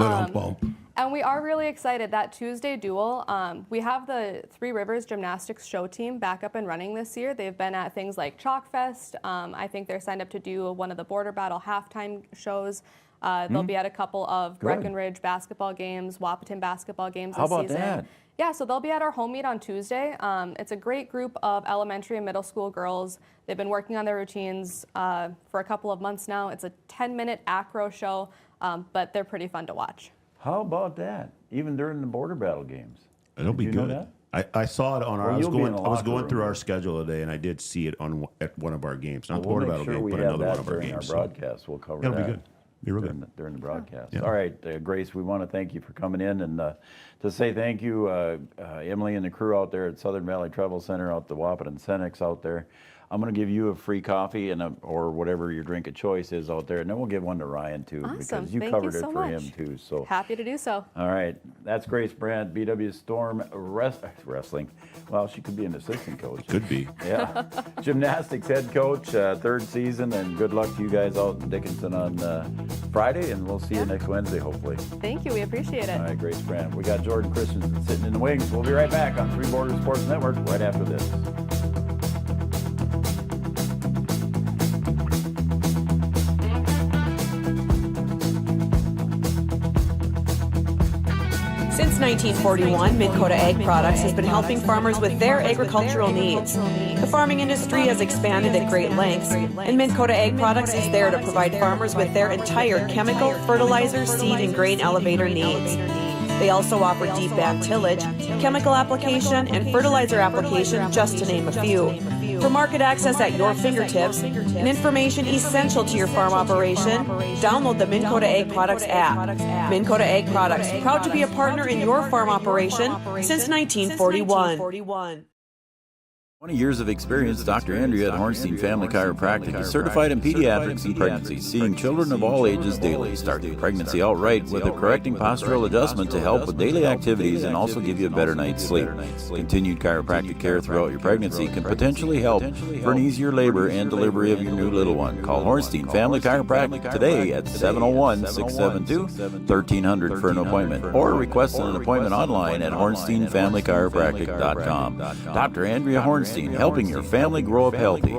And we are really excited. That Tuesday duel, we have the Three Rivers Gymnastics show team back up and running this year. They've been at things like Chalk Fest. I think they're signed up to do one of the Border Battle halftime shows. They'll be at a couple of Good. Breckenridge basketball games, Wapaton basketball games How this about season. that? Yeah, so they'll be at our home meet on Tuesday. It's a great group of elementary and middle school girls. They've been working on their routines for a couple of months now. It's a 10-minute acro show, but they're pretty fun to watch. How about that? Even during the Border Battle games. It'll be Did you know good. that? I saw it on our. Well, I was you'll be in going. the I was locker going room. through our schedule today, and I did see it at one of our games, not the We'll Border make Battle sure game, we but have another that one of our during games. our broadcast. We'll cover It'll that. be good. Be real good. During the broadcast. Yeah. All right, Grace, we want to thank you for coming in and to say thank you, Emily and the crew out there at Southern Valley Travel Center, out the Wapaton Cenex out there. I'm going to give you a free coffee and or whatever your drink of choice is out there, and then we'll give one to Ryan too, Awesome. because you Thank covered you it so for much. him too. So Happy to do so. all right, that's Grace Brandt, BW Storm wrestling. Well, she could be an assistant coach. Could be. Yeah. Gymnastics head coach, 3rd season, and good luck to you guys out in Dickinson on Friday, and we'll see you next Wednesday, hopefully. Thank you. We appreciate it. All right, Grace Brandt. We got Jordan Christensen sitting in the wings. We'll be right back on Three Borders Sports Network right after this. Since 1941, Minn Kota Ag Products has been helping farmers with their agricultural needs. The farming industry has expanded at great lengths, and Minn Kota Ag Products is there to provide farmers with their entire chemical, fertilizer, seed, and grain elevator needs. They also offer deep band tillage, chemical application, and fertilizer application, just to name a few. For market access at your fingertips and information essential to your farm operation, download the Minn Kota Ag Products app. Minn Kota Ag Products, proud to be a partner in your farm operation since 1941. 20 years of experience, Dr. Andrea at Hornstein Family Chiropractic is certified in pediatrics and pregnancy, seeing children of all ages daily. Start your pregnancy out right with a correcting postural adjustment to help with daily activities and also give you a better night's sleep. Continued chiropractic care throughout your pregnancy can potentially help for an easier labor and delivery of your new little one. Call Hornstein Family Chiropractic today at 701-672-1300 for an appointment, or request an appointment online at HornsteinFamilyChiropractic.com. Dr. Andrea Hornstein, helping your family grow up healthy.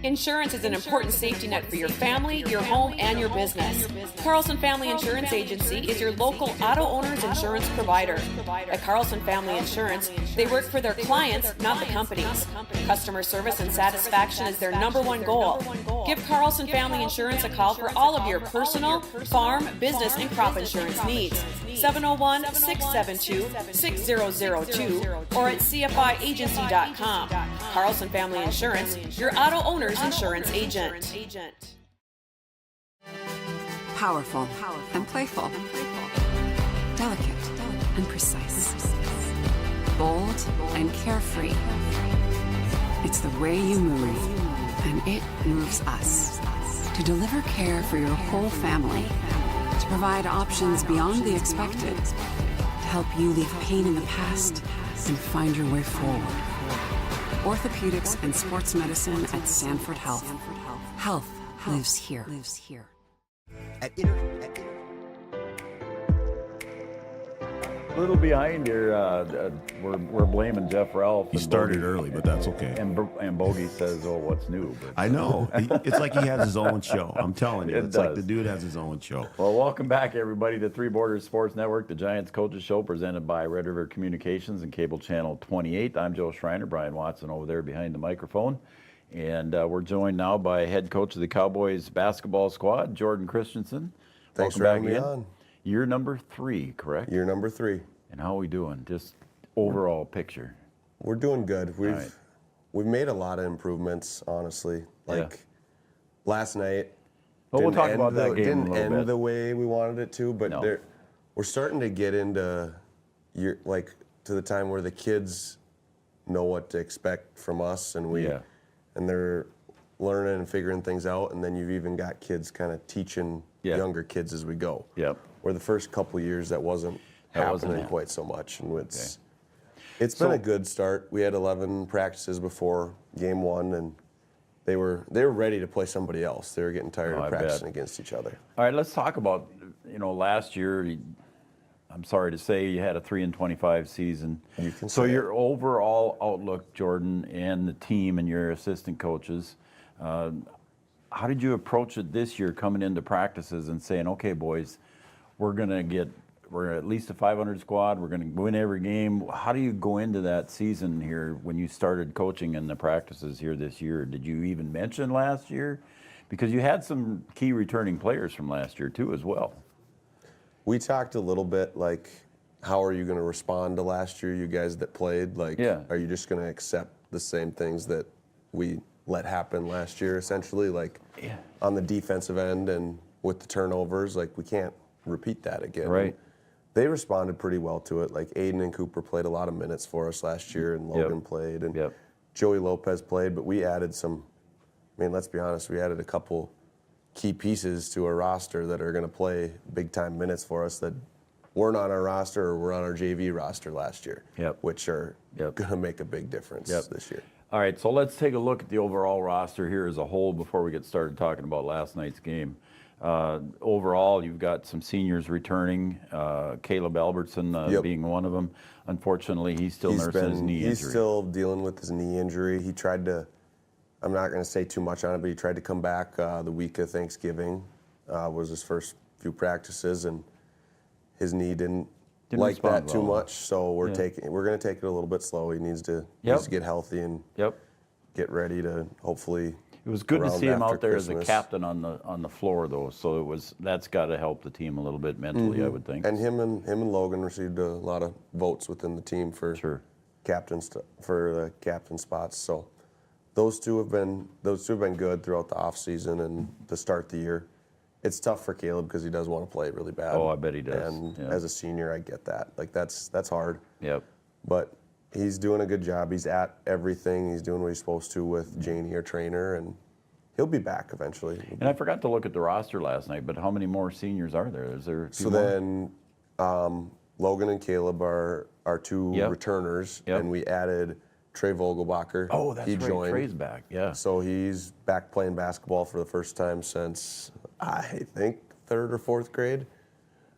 Insurance is an important safety net for your family, your home, and your business. Carlson Family Insurance Agency is your local auto owner's insurance provider. At Carlson Family Insurance, they work for their clients, not the companies. Customer service and satisfaction is their #1 goal. Give Carlson Family Insurance a call for all of your personal, farm, business, and crop insurance needs. 701-672-6002 or at CFIagency.com. Carlson Family Insurance, your auto owner's insurance agent. Powerful and playful. Delicate and precise. Bold and carefree. It's the way you move, and it moves us. To deliver care for your whole family. To provide options beyond the expected. To help you leave pain in the past and find your way forward. Orthopedics and sports medicine at Sanford Health. Health lives here. A little behind here. We're blaming Jeff Ralph. He started early, but that's okay. And Bogey says, "Oh, what's new?" But I know. It's like he has his own show. I'm telling you. It's like the dude has his own show. Well, welcome back, everybody, to Three Borders Sports Network, the Giants Coaches Show, presented by Red River Communications and Cable Channel 28. I'm Joe Schreiner, Brian Watson over there behind the microphone. And we're joined now by head coach of the Cowboys basketball squad, Jordan Christensen. Thanks welcome for having me on. Year number 3, correct? Year number 3. And how are we doing? Just overall picture. We're doing good. We've made a lot of improvements, honestly. Last night, but we'll talk about that game didn't end the way we wanted it to, but we're starting to get into to the time where the kids know what to expect from us, and and they're learning and figuring things out, and then you've even got kids kind of teaching younger kids as we go. Yep. Where the first couple of years that wasn't happening quite so much, and it's been a good start. We had 11 practices before game 1, and they were ready to play somebody else. They were getting tired of practicing against each other. All right, let's talk about last year. I'm sorry to say you had a 3-25 season. So your overall outlook, Jordan, and the team and your assistant coaches, how did you approach it this year, coming into practices and saying, "Okay, boys, we're at least a 500 squad. We're going to win every game." How do you go into that season here when you started coaching in the practices here this year? Did you even mention last year? Because you had some key returning players from last year too as well. We talked a little bit how are you going to respond to last year, you guys that played? Are you just going to accept the same things that we let happen last year, essentially? On the defensive end and with the turnovers, we can't repeat that again. Right. They responded pretty well to it. Aiden and Cooper played a lot of minutes for us last year, and Logan played, and Joey Lopez played, but we added let's be honest, we added a couple key pieces to our roster that are going to play big-time minutes for us that weren't on our roster or were on our JV roster last year, which are going to make a big difference this year. All right, so let's take a look at the overall roster here as a whole before we get started talking about last night's game. Overall, you've got some seniors returning, Caleb Albertson being one of them. Unfortunately, he's still nursing his knee injury. He's still dealing with his knee injury. He tried to, I'm not going to say too much on it, but he tried to come back the week of Thanksgiving, was his first few practices, and his knee didn't Didn't like that respond too well. much, so we're Yeah. going to take it a little bit slow. He needs to get healthy and get ready to hopefully. It was good to around see him after out there as a Christmas. captain on the floor, though. So that's got to help the team a little bit mentally, I would think. And him and Logan received a lot of votes within the team for captain spots. So those two have been good throughout the off season and to start the year. It's tough for Caleb because he does want to play really bad. Oh, I bet he does. And Yeah. as a senior, I get that. Like that's hard. Yep. But he's doing a good job. He's at everything. He's doing what he's supposed to with Janie, our trainer, and he'll be back eventually. And I forgot to look at the roster last night, but how many more seniors are there? Is there a few So more? then Logan and Caleb are our two returners, and we added Trey Vogelbacher. Oh, that's he right. joined. Trey's back, yeah. So he's back playing basketball for the first time since, I think, 3rd or 4th grade.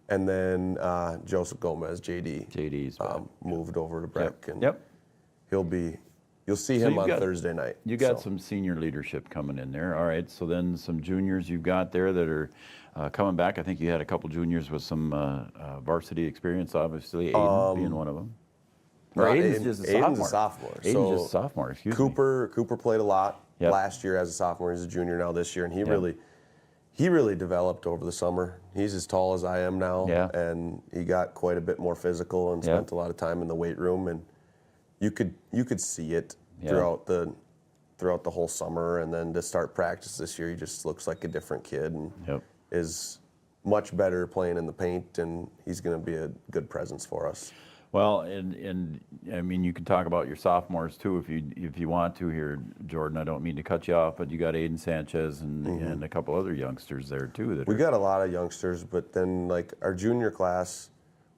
And then Joseph Gomez, JD's moved over to Breck. And Yep. You'll see him on Thursday night. You got some senior leadership coming in there. All right, so then some juniors you've got there that are coming back. I think you had a couple juniors with some varsity experience, obviously, Aiden being one of them. Or Aiden's just a sophomore. Aiden's a sophomore. Aiden's just a sophomore, excuse me. Cooper played a lot last year as a sophomore. He's a junior now this year, and he really developed over the summer. He's as tall as I am now, and he got quite a bit more physical and spent a lot of time in the weight room, and you could see it throughout the whole summer, and then to start practice this year, he just looks like a different kid and is much better playing in the paint, and he's going to be a good presence for us. Well, and I mean, you can talk about your sophomores too if you want to here, Jordan. I don't mean to cut you off, but you got Aiden Sanchez and a couple other youngsters there too. We got a lot of youngsters, but then like our junior class,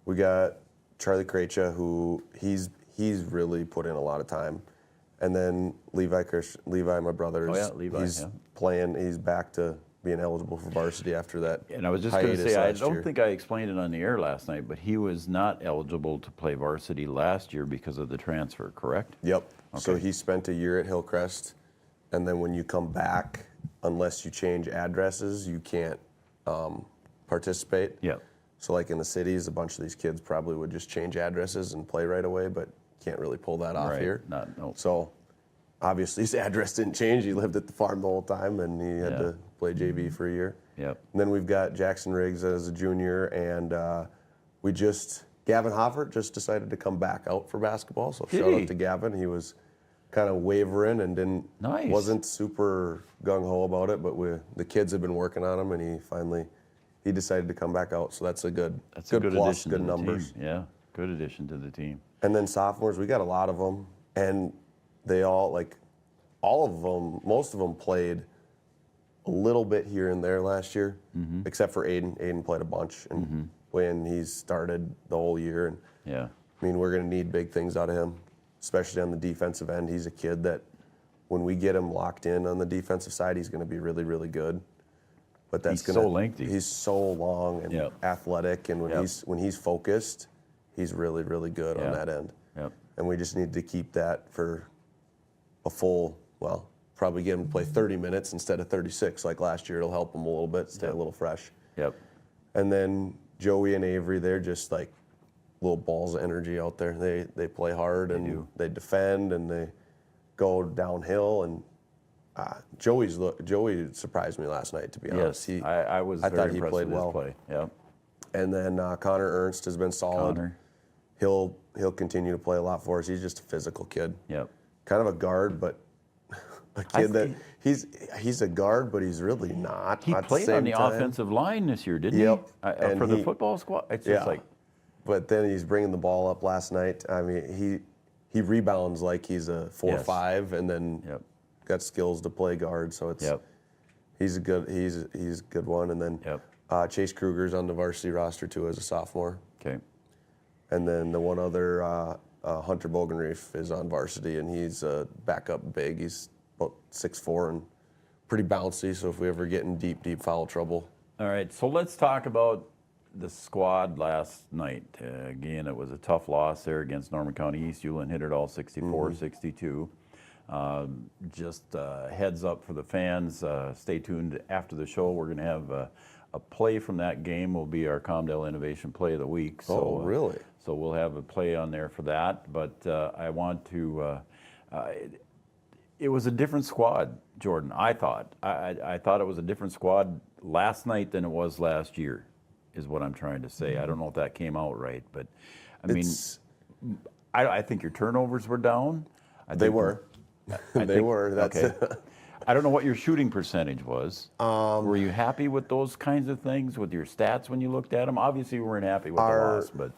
we got Charlie Krejcia, who he's really put in a lot of time, and then Levi, my brother, he's playing. He's back to being eligible for varsity after that. And I was just going to say, I don't think I explained it on the air last night, but he was not eligible to play varsity last year because of the transfer, correct? Yep. Okay. So he spent a year at Hillcrest, and then when you come back, unless you change addresses, you can't participate. Yep. So like in the cities, a bunch of these kids probably would just change addresses and play right away, but can't really pull that off here. So obviously his address didn't change. He lived at the farm the whole time, and he had to play JV for a year. Yep. And then we've got Jackson Riggs as a junior, and Gavin Hoffert just decided to come back out for basketball. So shout out to Gavin. He was kind of wavering and wasn't super gung-ho about it, but the kids have been working on him, and he decided to come back out. So that's a good plus, addition good to numbers. The team. Yeah, good addition to the team. And then sophomores, we got a lot of them, and they all, all of them, most of them played a little bit here and there last year, except for Aiden. Aiden played a bunch, and when he started the whole year. And I mean, we're going to need big things out of him, especially on the defensive end. He's a kid that when we get him locked in on the defensive side, he's going to be really, really good. But that's so lengthy. He's so long and athletic, and when he's focused, he's really, really good on that end. Yep. And we just need to keep that for a full, probably get him to play 30 minutes instead of 36 like last year. It'll help him a little bit, stay a little fresh. Yep. And then Joey and Avery, they're just like little balls of energy out there. They play hard and they defend and they go downhill. And Joey surprised me last night, to be honest. Yes, I thought he played well. Play. Yep. And then Connor Ernst has been solid. He'll continue to play a lot for us. He's just a physical kid. Yep. Kind of a guard, but a kid that he's a guard, but he's really not. He played on the offensive line this year, didn't he? For the football squad. It's just like. But then he's bringing the ball up last night. I mean, he rebounds like he's a 4-5, and then got skills to play guard. So it's he's a good one. And then Chase Kruger's on the varsity roster too as a sophomore. Okay. And then the one other Hunter Bogenreef is on varsity, and he's a backup big. He's about 6'4" and pretty bouncy. So if we ever get in deep foul trouble. All right. So let's talk about the squad last night. Again, it was a tough loss there against Norman County East. Ulen hit it all 64-62. Just heads up for the fans. Stay tuned after the show. We're going to have a play from that game will be our Comdale Innovation Play of the Week. So, really? So we'll have a play on there for that. But I want to. It was a different squad, Jordan. I thought. I thought it was a different squad last night than it was last year, is what I'm trying to say. I don't know if that came out right, but I mean, I think your turnovers were down. They were. They were. That's okay. I don't know what your shooting percentage was. Were you happy with those kinds of things, with your stats when you looked at them? Obviously, you weren't happy with the loss, but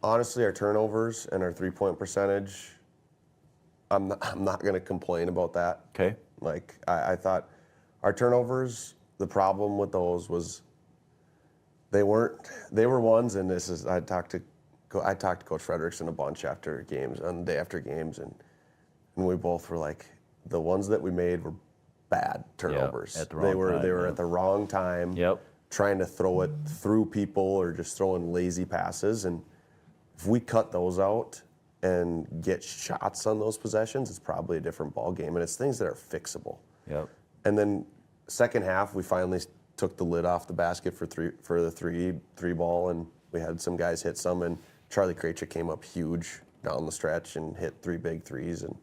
honestly, our turnovers and our 3-point percentage, I'm not going to complain about that. Okay. Like I thought, our turnovers, the problem with those was they were ones, and this is I talked to Coach Frederickson a bunch after games, on the day after games, and we both were like, the ones that we made were bad turnovers. At the wrong time, they were at the wrong time. Yep. Trying to throw it through people or just throwing lazy passes, and if we cut those out and get shots on those possessions, it's probably a different ball game, and it's things that are fixable. Yep. And then second half, we finally took the lid off the basket for the three ball, and we had some guys hit some, and Charlie Krejci came up huge down the stretch and hit 3 big threes, and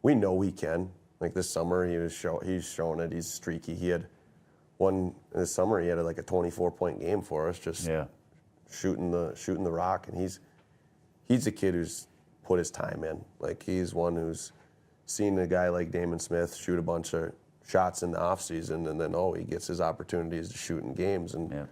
we know he can. Like this summer, he's showing it. He's streaky. He had one this summer. He had like a 24-point game for us, just shooting the rock. And he's a kid who's put his time in. Like he's one who's seen a guy like Damon Smith shoot a bunch of shots in the off season, and then he gets his opportunities to shoot in games, and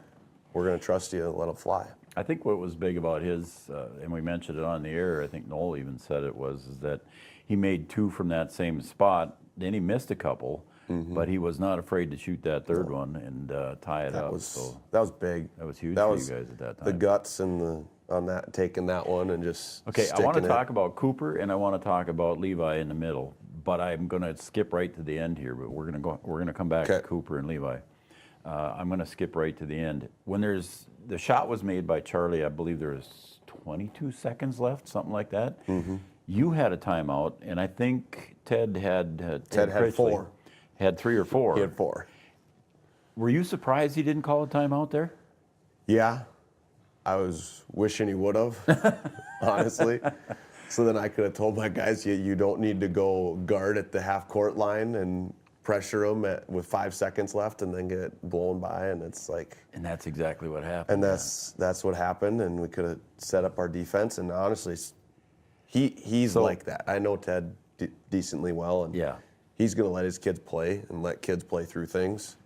we're gonna trust you and let him fly. I think what was big about his, and we mentioned it on the air, I think Noel even said it, is that he made 2 from that same spot. Then he missed a couple, but he was not afraid to shoot that third one and tie it up. That was big. That was huge for you guys at that time. The guts and taking that one and just Okay, I want to talk about Cooper and I want to talk about Levi in the middle, but I'm going to skip right to the end here. But we're going to come back to Cooper and Levi. I'm going to skip right to the end. When the shot was made by Charlie, I believe there was 22 seconds left, something like that. Mm-hmm. You had a timeout, and I think Ted had 4. Had 3 or 4. He had 4. Were you surprised he didn't call a timeout there? Yeah, I was wishing he would have, honestly. So then I could have told my guys, you don't need to go guard at the half-court line and pressure them with 5 seconds left and then get blown by, and it's like. And that's exactly what happened. And that's what happened, and we could have set up our defense. And honestly, he's like that. I know Ted decently well, and he's going to let his kids play and let kids play through things.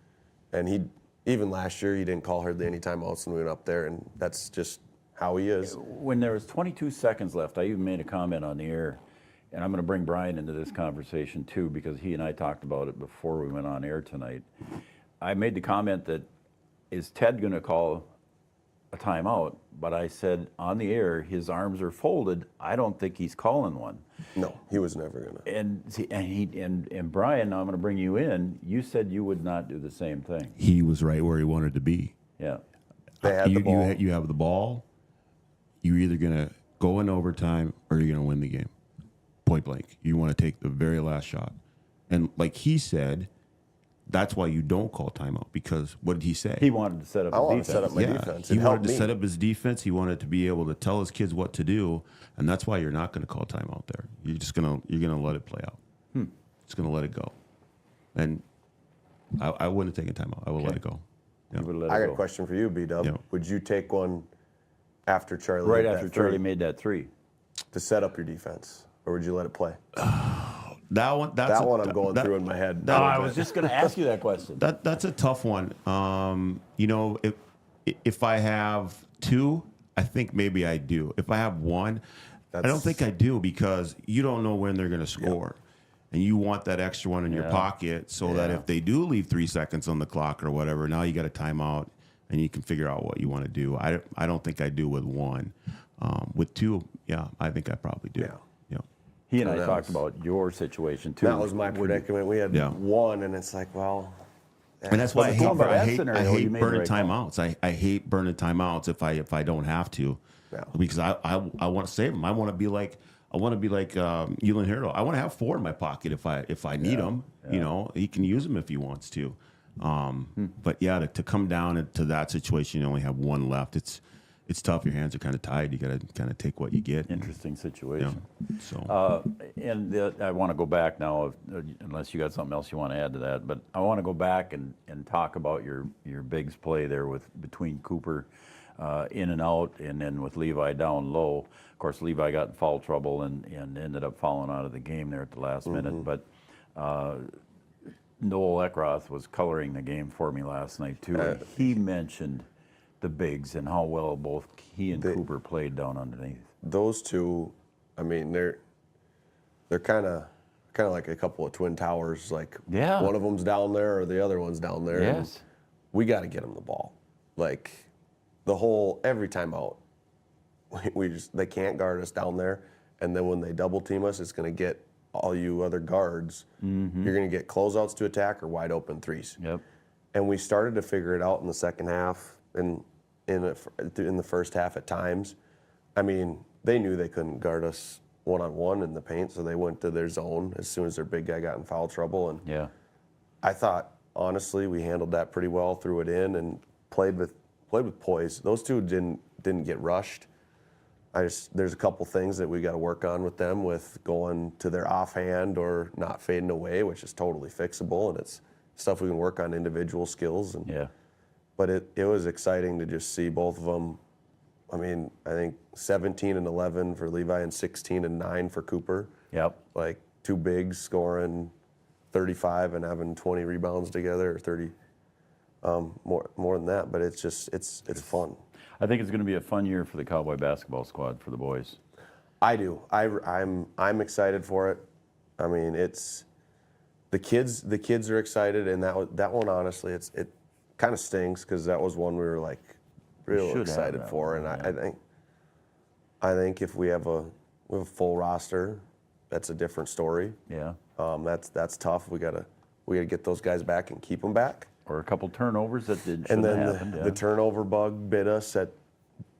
And even last year, he didn't call hardly any timeouts when we went up there, and that's just how he is. When there was 22 seconds left, I even made a comment on the air, and I'm going to bring Brian into this conversation too, because he and I talked about it before we went on air tonight. I made the comment that, is Ted going to call a timeout? But I said on the air, his arms are folded. I don't think he's calling one. No, he was never going to. And Brian, now I'm going to bring you in. You said you would not do the same thing. He was right where he wanted to be. Yeah. They had the ball. You have the ball. You're either going to go in overtime or you're going to win the game. Point blank. You want to take the very last shot. And like he said, that's why you don't call timeout, because what did he say? He wanted to set up his defense. To set up my defense. He wanted to set up his defense. He wanted to be able to tell his kids what to do, and that's why you're not going to call timeout there. You're gonna let it play out. Just going to let it go. And I wouldn't have taken timeout. I would let it go. Yeah. I got a question for you, B-Dub. Yeah. Would you take one after Charlie? Right after Charlie made that 3. To set up your defense, or would you let it play? That one I'm going through in my head. I was just going to ask you that question. That's a tough one. If I have 2, I think maybe I do. If I have 1, I don't think I do, because you don't know when they're going to score. Yep. And you want that extra one in your pocket so that if they do leave 3 seconds on the clock or whatever, now you got a timeout and you can figure out what you want to do. I don't think I do with 1. With 2, I think I probably do. Yeah. He and I talked about your situation too. That was my predicament. We had 1, and it's like, well. And that's why I hate burning timeouts. I hate burning timeouts if I don't have to, because I want to save them. I want to be like Ewan Harrell. I want to have 4 in my pocket if I need them. You know, he can use them if he wants to. But yeah, to come down to that situation, you only have one left. It's tough. Your hands are kind of tied. You got to kind of take what you get. Interesting situation. Yeah. So, I want to go back now, unless you got something else you want to add to that. But I want to go back and talk about your bigs play there between Cooper in and out, and then with Levi down low. Of course, Levi got in foul trouble and ended up falling out of the game there at the last minute. But Noel Eckroth was coloring the game for me last night too. He mentioned the bigs and how well both he and Cooper played down underneath. Those two, I mean, they're kind of like a couple of twin towers. Like one of them's down there or the other one's down there. Yes. We got to get them the ball. Like every time out, they can't guard us down there. And then when they double team us, it's going to get all you other guards. You're going to get closeouts to attack or wide open threes. Yep. And we started to figure it out in the second half and in the first half at times. I mean, they knew they couldn't guard us one-on-one in the paint, so they went to their zone as soon as their big guy got in foul trouble. And I thought, honestly, we handled that pretty well, threw it in, and played with poise. Those two didn't get rushed. There's a couple things that we got to work on with them, with going to their offhand or not fading away, which is totally fixable, and it's stuff we can work on, individual skills. And but it was exciting to just see both of them. I mean, I think 17 and 11 for Levi and 16 and 9 for Cooper. Yep. Like two bigs scoring 35 and having 20 rebounds together, or 30, more than that. But it's just it's fun. I think it's going to be a fun year for the Cowboy basketball squad for the boys. I do. I'm excited for it. I mean, it's the kids are excited, and that one honestly, it kind of stings because that was one we were like real excited for, and I think if we have a full roster, that's a different story. Yeah. That's tough. We gotta get those guys back and keep them back. Or a couple turnovers that shouldn't have happened. The turnover bug bit us at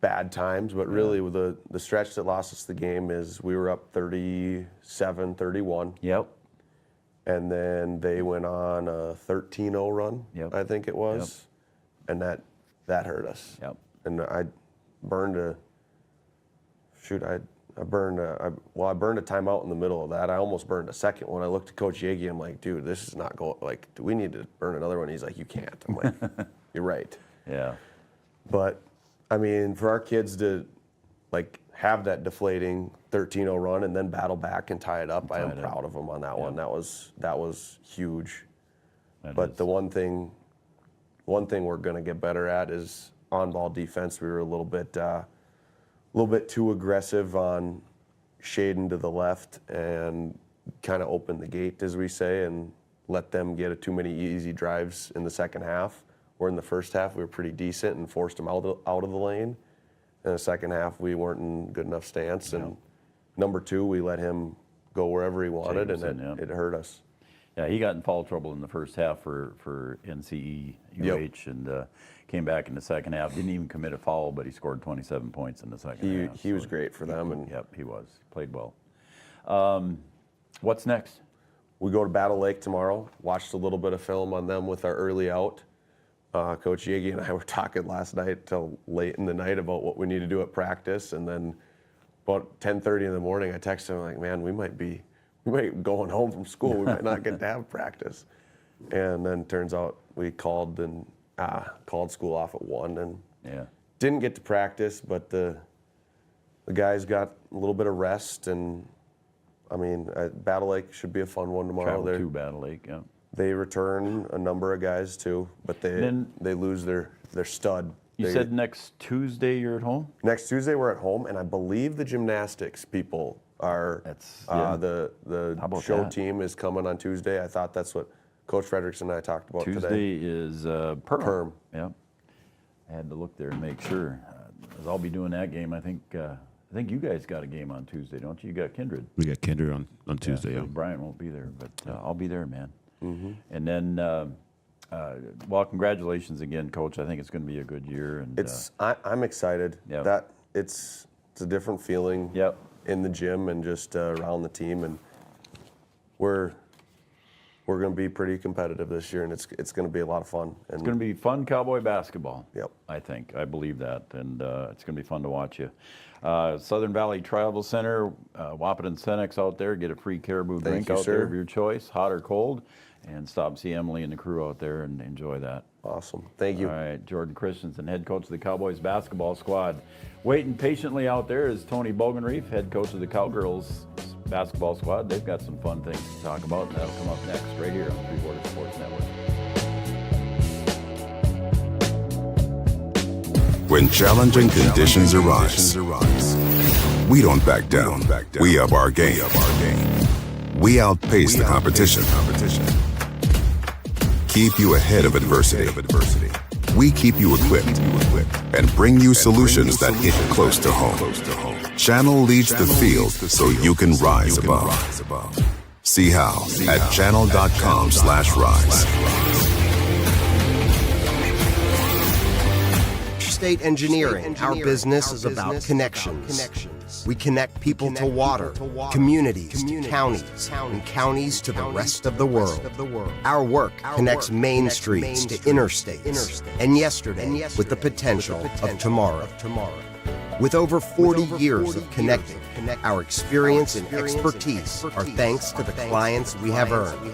bad times, but really the stretch that lost us the game is we were up 37-31. Yep. And then they went on a 13-0 run, I think it was, and that hurt us. Yep. And I burned a timeout in the middle of that. I almost burned a second one. I looked at Coach Yagi. I'm like, dude, this is not going. Like, do we need to burn another one? He's like, you can't. I'm like, you're right. Yeah. But I mean, for our kids to like have that deflating 13-0 run and then battle back and tie it up, I am proud of them on that one. That was huge. But the one thing we're going to get better at is on-ball defense. We were a little bit too aggressive on shading to the left and kind of open the gate, as we say, and let them get too many easy drives in the second half. Where in the first half we were pretty decent and forced them out of the lane. In the second half we weren't in good enough stance. And number two, we let him go wherever he wanted, and it hurt us. Yeah, he got in foul trouble in the first half for NCEUH and came back in the second half. Didn't even commit a foul, but he scored 27 points in the second half. He was great for them. And he was. Played well. What's next? We go to Battle Lake tomorrow. Watched a little bit of film on them with our early out. Coach Yagi and I were talking last night till late in the night about what we need to do at practice, and then about 10:30 in the morning, I texted him like, "Man, we might be going home from school. We might not get to have practice." And then turns out we called school off at 1 and didn't get to practice, but the guys got a little bit of rest, and I mean, Battle Lake should be a fun one tomorrow. Travel to Battle Lake, yeah. They return a number of guys too, but they lose their stud. You said next Tuesday you're at home? Next Tuesday we're at home, and I believe the gymnastics people are. The show team is coming on Tuesday. I thought that's what Coach Frederickson and I talked about today. Tuesday is Perm. Yeah. I had to look there and make sure. As I'll be doing that game, I think you guys got a game on Tuesday, don't you? You got Kindred. We got Kindred on Tuesday. So Brian won't be there, but I'll be there, man. Mm-hmm. And then, well, congratulations again, Coach. I think it's going to be a good year. And I'm excited. Yep. That it's a different feeling. Yep. In the gym and just around the team, and we're we're going to be pretty competitive this year, and it's going to be a lot of fun. And It's going to be fun Cowboy basketball. Yep. I believe that, and it's going to be fun to watch you. Southern Valley Travel Center, Wahpeton Cenex out there. Get a free Caribou drink out there of your choice, hot or cold, and stop and see Emily and the crew out there and enjoy that. Awesome. Thank you. All right, Jordan Christensen, head coach of the Cowboys basketball squad. Waiting patiently out there is Tony Bogenreef, head coach of the Cowgirls basketball squad. They've got some fun things to talk about, and that'll come up next right here on Three Borders Sports Network. When challenging conditions arise, we don't back down. We up our game. We outpace the competition. Keep you ahead of adversity. We keep you equipped and bring you solutions that hit close to home. Channel leads the field so you can rise above. See how at channel.com/rise. State Engineering. Our business is about connections. We connect people to water, communities to counties, and counties to the rest of the world. Our work connects main streets to interstates, and yesterday with the potential of tomorrow. With over 40 years of connecting, our experience and expertise are thanks to the clients we have earned,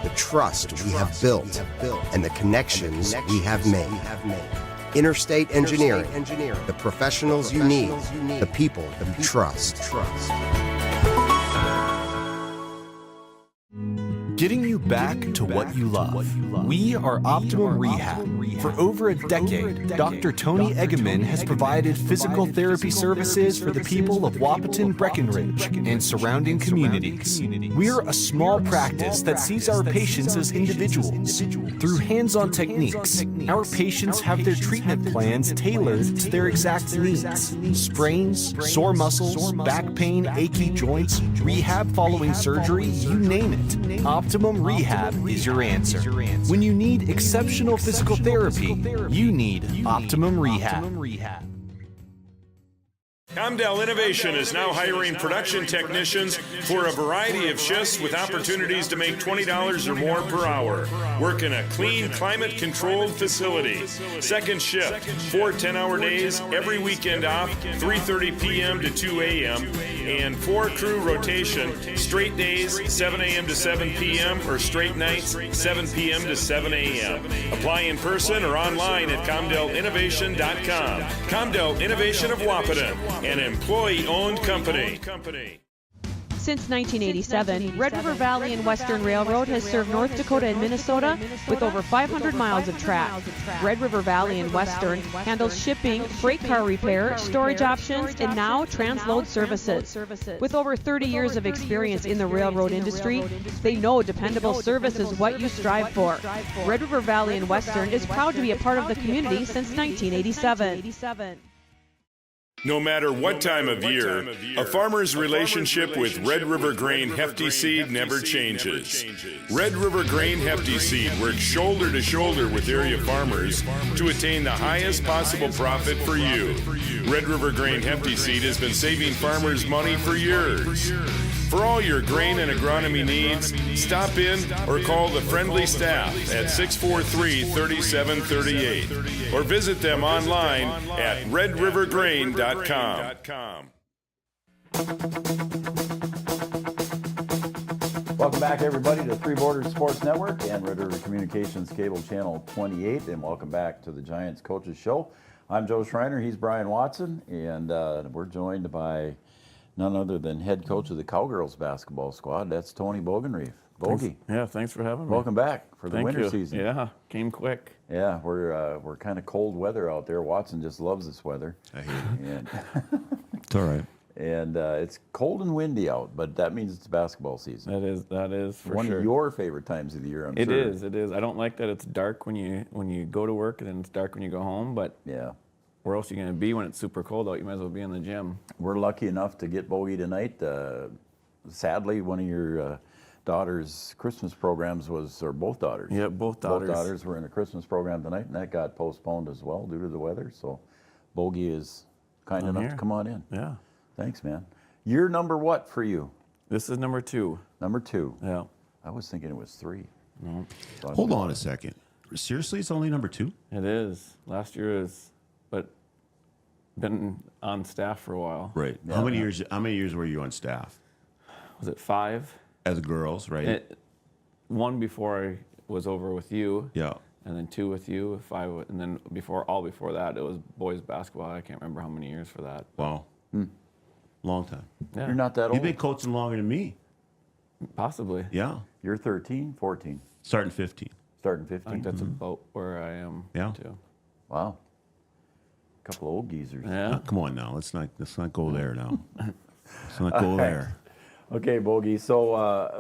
the trust we have built, and the connections we have made. Interstate Engineering, the professionals you need, the people you trust. Getting you back to what you love. We are Optimum Rehab. For over a decade, Dr. Tony Eggeman has provided physical therapy services for the people of Wahpeton, Breckenridge, and surrounding communities. We're a small practice that sees our patients as individuals. Through hands-on techniques, our patients have their treatment plans tailored to their exact needs. Sprains, sore muscles, back pain, achy joints, rehab following surgery, you name it. Optimum Rehab is your answer. When you need exceptional physical therapy, you need Optimum Rehab. Comdell Innovation is now hiring production technicians for a variety of shifts with opportunities to make $20 or more per hour. Work in a clean, climate-controlled facility. Second shift, 4 10-hour days, every weekend off, 3:30 p.m. to 2 a.m., and 4-crew rotation, straight days, 7 a.m. to 7 p.m., or straight nights, 7 p.m. to 7 a.m. Apply in person or online at ComdellInnovation.com. Comdell Innovation of Wahpeton, an employee-owned company. Since 1987, Red River Valley and Western Railroad has served North Dakota and Minnesota with over 500 miles of track. Red River Valley and Western handles shipping, freight car repair, storage options, and now transload services. With over 30 years of experience in the railroad industry, they know dependable service is what you strive for. Red River Valley and Western is proud to be a part of the community since 1987. No matter what time of year, a farmer's relationship with Red River Grain Hefty Seed never changes. Red River Grain Hefty Seed works shoulder to shoulder with area farmers to attain the highest possible profit for you. Red River Grain Hefty Seed has been saving farmers money for years. For all your grain and agronomy needs, stop in or call the friendly staff at 643-3738 or visit them online at redrivergrain.com. Welcome back, everybody, to Three Borders Sports Network and Red River Communications Cable Channel 28, and welcome back to the Giants Coaches Show. I'm Joe Schreiner, he's Brian Watson, and we're joined by none other than head coach of the Cowgirls basketball squad. That's Tony Bogenreef. Bogie. Thanks for having me. Welcome back for the winter season. Yeah, came quick. Yeah, we're kind of cold weather out there. Watson just loves this weather. I hate it. It's all right. And it's cold and windy out, but that means it's basketball season. That is for one sure. of your favorite times of the year, I'm sure. It is. I don't like that it's dark when you go to work and then it's dark when you go home, but yeah. Where else are you going to be when it's super cold out? You might as well be in the gym. We're lucky enough to get Bogie tonight. Sadly, one of your daughter's Christmas programs or both daughters. Yeah, both daughters. Both daughters were in a Christmas program tonight, and that got postponed as well due to the weather. So Bogie is kind enough to come on in. Yeah. Thanks, man. Year number what for you? This is number 2. Number 2. Yeah. I was thinking it was 3. No. Hold on a second. Seriously, it's only number 2? It is. Last year is, but been on staff for a while. Right. Yeah. How many years were you on staff? Was it 5? As girls, right? 1 before I was over with you. Yeah. And then 2 with you, 5, and then before that, it was boys basketball. I can't remember how many years for that. Wow. Long time. Yeah. You're not that old. You've been coaching longer than me. Possibly. Yeah. You're 13, 14. Starting 15. Starting I 15. think that's about where I am too. Wow. A couple of old geezers. Yeah. Come on now. Let's not go there now. Let's not go there. Okay, Bogey. So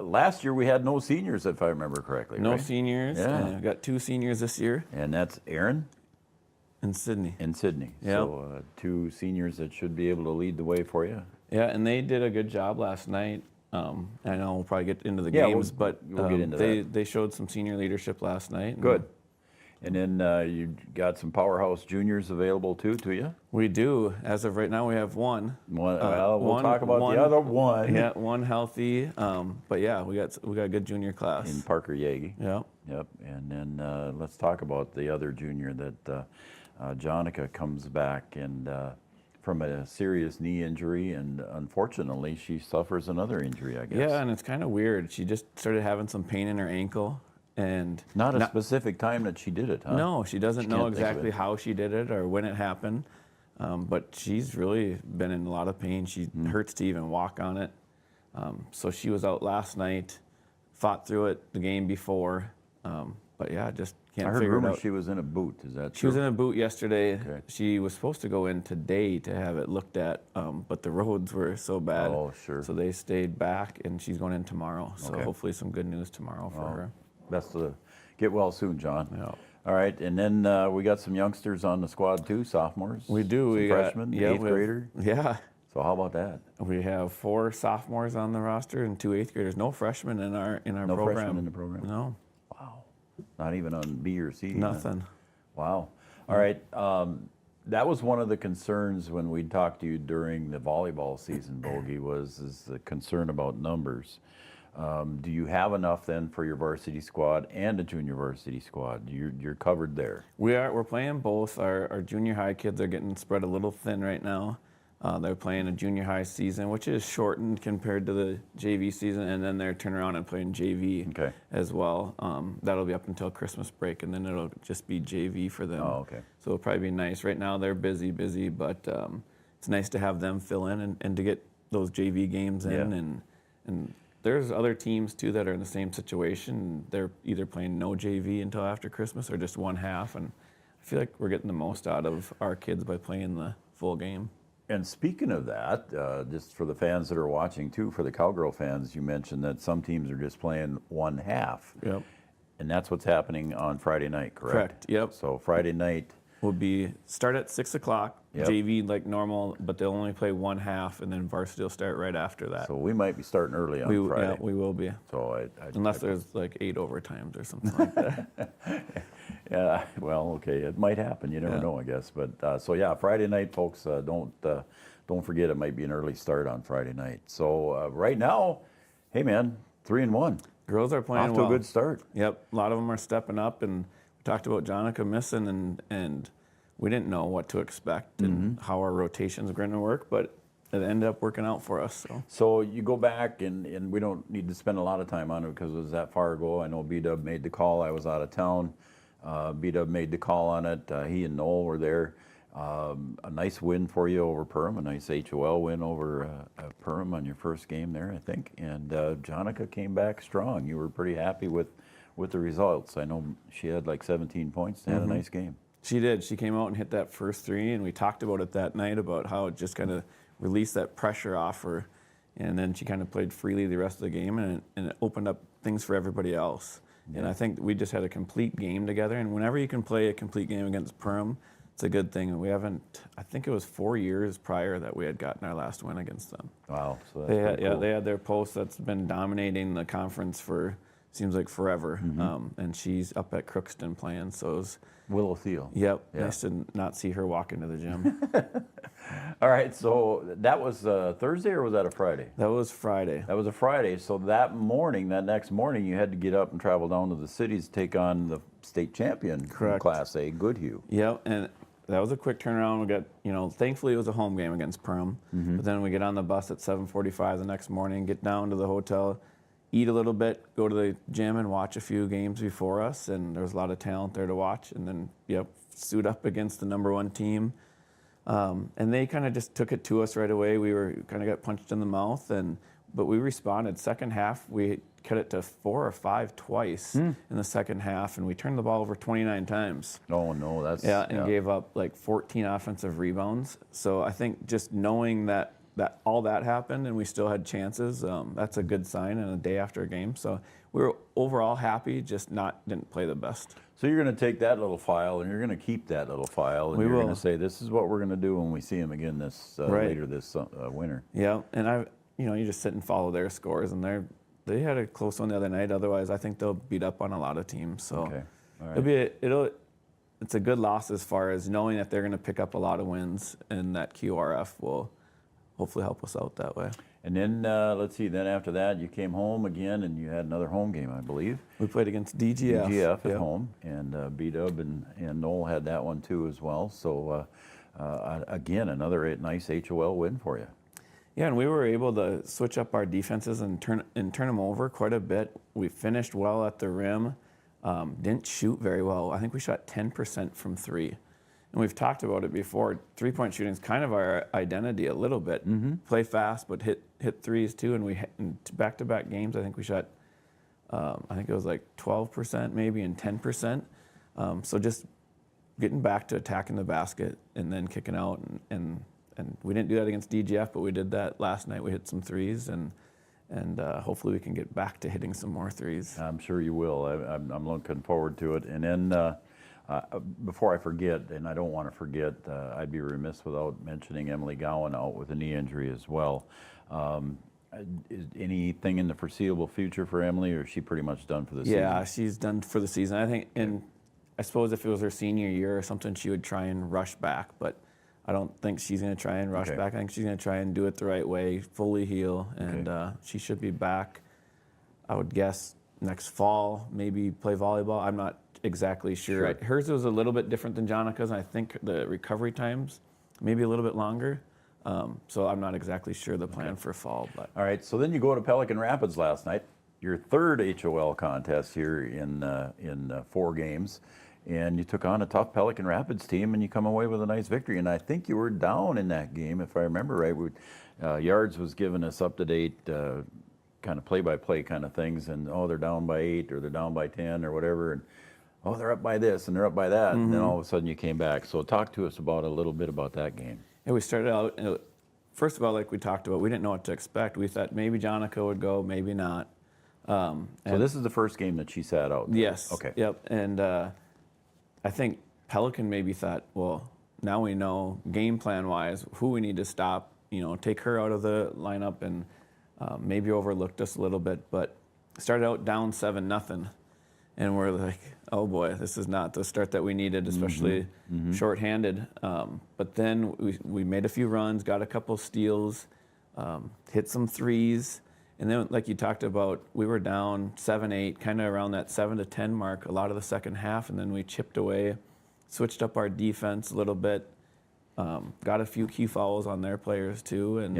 last year we had no seniors, if I remember correctly. No right? seniors. Yeah. I've got 2 seniors this year. And that's Aaron and Sydney. Yeah. So 2 seniors that should be able to lead the way for you. Yeah, and they did a good job last night. I know we'll probably get into the Yeah, games, we'll get into that. they showed some senior leadership last night. Good. And then you got some powerhouse juniors available too to you? We do. As of right now, we have one. Well, we'll talk about the other one. Yeah, one healthy. But yeah, we got a good junior class. In Parker Yagi. Yeah. Yep. And then let's talk about the other junior that Jonica comes back and from a serious knee injury, and unfortunately she suffers another injury, I guess. Yeah, and it's kind of weird. She just started having some pain in her ankle. And not a specific time that she did it, huh? No, she doesn't know exactly how she did it or when it happened. But she's really been in a lot of pain. She hurts to even walk on it. So she was out last night, fought through it the game before. But yeah, just can't figure it out. I heard rumors she was in a boot. Is that true? She was in a boot yesterday. Okay. She was supposed to go in today to have it looked at, but the roads were so bad. Oh, sure. So they stayed back, and she's going in tomorrow. So hopefully some good news tomorrow for her. Best of get well soon, John. Yeah. All right, and then we got some youngsters on the squad too, sophomores. We do. Some freshmen, 8th grader. Yeah. So how about that? We have 4 sophomores on the roster and 2 8th graders. No freshmen in our program. No freshmen in the program. No. Wow. Not even on B or C. Nothing. Huh? Wow. All right. That was one of the concerns when we talked to you during the volleyball season, Bogey, is the concern about numbers. Do you have enough then for your varsity squad and a junior varsity squad? You're covered there. We're playing both. Our junior high kids are getting spread a little thin right now. They're playing a junior high season, which is shortened compared to the JV season, and then they're turning around and playing JV as well. That'll be up until Christmas break, and then it'll just be JV for them. Oh, okay. So it'll probably be nice. Right now they're busy, but it's nice to have them fill in and to get those JV games in. And there's other teams too that are in the same situation. They're either playing no JV until after Christmas or just one half, and I feel like we're getting the most out of our kids by playing the full game. And speaking of that, just for the fans that are watching too, for the Cowgirl fans, you mentioned that some teams are just playing one half. Yep. And that's what's happening on Friday night, correct? Correct, yep. So Friday night will be start at 6 o'clock, JV like normal, but they'll only play one half, and then varsity will start right after that. So we might be starting early on Friday. Yeah, we will be. So unless there's like 8 overtimes or something like that. Yeah, well, okay, it might happen. You never know, I guess. But so yeah, Friday night, folks, don't forget it might be an early start on Friday night. So right now, hey man, 3-1. Girls are playing off to a good start. Yep, a lot of them are stepping up, and we talked about Jonica missing, and we didn't know what to expect and how our rotations were going to work, but it ended up working out for us. So you go back, and we don't need to spend a lot of time on it because it was that far ago. I know B-Dub made the call. I was out of town. B-Dub made the call on it. He and Noel were there. A nice win for you over Perham, a nice HOL win over Perham on your first game there, I think. And Jonica came back strong. You were pretty happy with the results. I know she had like 17 points and had a nice game. She did. She came out and hit that first 3, and we talked about it that night about how it just kind of released that pressure off her. And then she kind of played freely the rest of the game, and it opened up things for everybody else. Yeah. And I think we just had a complete game together. And whenever you can play a complete game against Perham, it's a good thing. We haven't, I think it was 4 years prior that we had gotten our last win against them. Wow. So that's they had, cool. they had their post that's been dominating the conference for, seems like forever. And she's up at Crookston playing, so it was... Willow Thiel. Yep. Yeah. Nice to not see her walk into the gym. All right, so that was Thursday or was that a Friday? That was Friday. That was a Friday. So that next morning, you had to get up and travel down to the cities to take on the state champion in Class A, Goodhue. Yep, and that was a quick turnaround. We got, thankfully it was a home game against Perham. But then we get on the bus at 7:45 the next morning, get down to the hotel, eat a little bit, go to the gym and watch a few games before us. And there was a lot of talent there to watch. And then, suit up against the #1 team. And they kind of just took it to us right away. We kind of got punched in the mouth, but we responded. Second half, we cut it to 4 or 5 twice in the second half, and we turned the ball over 29 times. Oh no, that's gave up like 14 offensive rebounds. So I think just knowing that all that happened and we still had chances, that's a good sign. And a day after a game, so we were overall happy, just didn't play the best. So you're going to take that little file and you're going to keep that little file, and you're going to say, this is what we're going to do when we see them again later this winter. Yeah, and you just sit and follow their scores, and they had a close one the other night. Otherwise, I think they'll beat up on a lot of teams. So it's a good loss as far as knowing that they're going to pick up a lot of wins, and that QRF will hopefully help us out that way. And then, let's see, then after that, you came home again, and you had another home game, I believe. We played against DGF. DGF at home, and B-Dub and Noel had that one too as well. So, again, another nice HOL win for you. Yeah, and we were able to switch up our defenses and turn them over quite a bit. We finished well at the rim, didn't shoot very well. I think we shot 10% from 3. And we've talked about it before. 3-point shooting is kind of our identity a little bit. Play fast, but hit threes too. And in back-to-back games, I think we shot, I think it was like 12% maybe and 10%. So just getting back to attacking the basket and then kicking out. And we didn't do that against DGF, but we did that last night. We hit some threes, and hopefully we can get back to hitting some more threes. I'm sure you will. I'm looking forward to it. And then, before I forget, and I don't want to forget, I'd be remiss without mentioning Emily Gowan out with a knee injury as well. Is anything in the foreseeable future for Emily, or is she pretty much done for the season? Yeah, she's done for the season. I think, I suppose if it was her senior year or something, she would try and rush back, but I don't think she's going to try and rush back. I think she's going to try and do it the right way, fully heal, and she should be back, I would guess, next fall, maybe play volleyball. I'm not exactly sure. Hers was a little bit different than Jonica's, and I think the recovery times maybe a little bit longer. So I'm not exactly sure the plan for fall. But all right, so then you go to Pelican Rapids last night, your third HOL contest here in 4 games, and you took on a tough Pelican Rapids team, and you come away with a nice victory. And I think you were down in that game, if I remember right. Yards was giving us up-to-date kind of play-by-play kind of things, and they're down by 8 or they're down by 10 or whatever, and they're up by this and they're up by that, and then all of a sudden you came back. So talk to us about a little bit about that game. Yeah, we started out, first of all, like we talked about, we didn't know what to expect. We thought maybe Jonica would go, maybe not. So this is the first game that she sat out? Yes. Okay. Yep. And I think Pelican maybe thought, well, now we know game plan-wise who we need to stop, take her out of the lineup, and maybe overlooked us a little bit, but started out down 7-0. And we're like, oh boy, this is not the start that we needed, especially shorthanded. But then we made a few runs, got a couple steals, hit some threes. And then, like you talked about, we were down 7-8, kind of around that 7-10 mark a lot of the second half. And then we chipped away, switched up our defense a little bit, got a few key fouls on their players too. And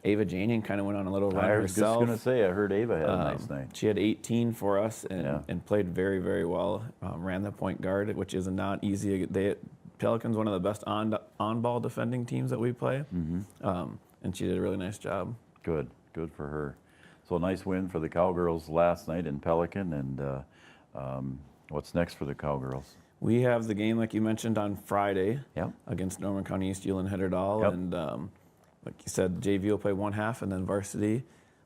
Ava Janian kind of went on a little run herself. I was just going to say, I heard Ava had a nice night. She had 18 for us and played very, very well. Ran the point guard, which is not easy. Pelican's one of the best on-ball defending teams that we play, and she did a really nice job. Good for her. So a nice win for the Cowgirls last night in Pelican, and what's next for the Cowgirls? We have the game, like you mentioned, on Friday against Norman County East Ulan Hitterdal, and like you said, JV will play one half, and then varsity.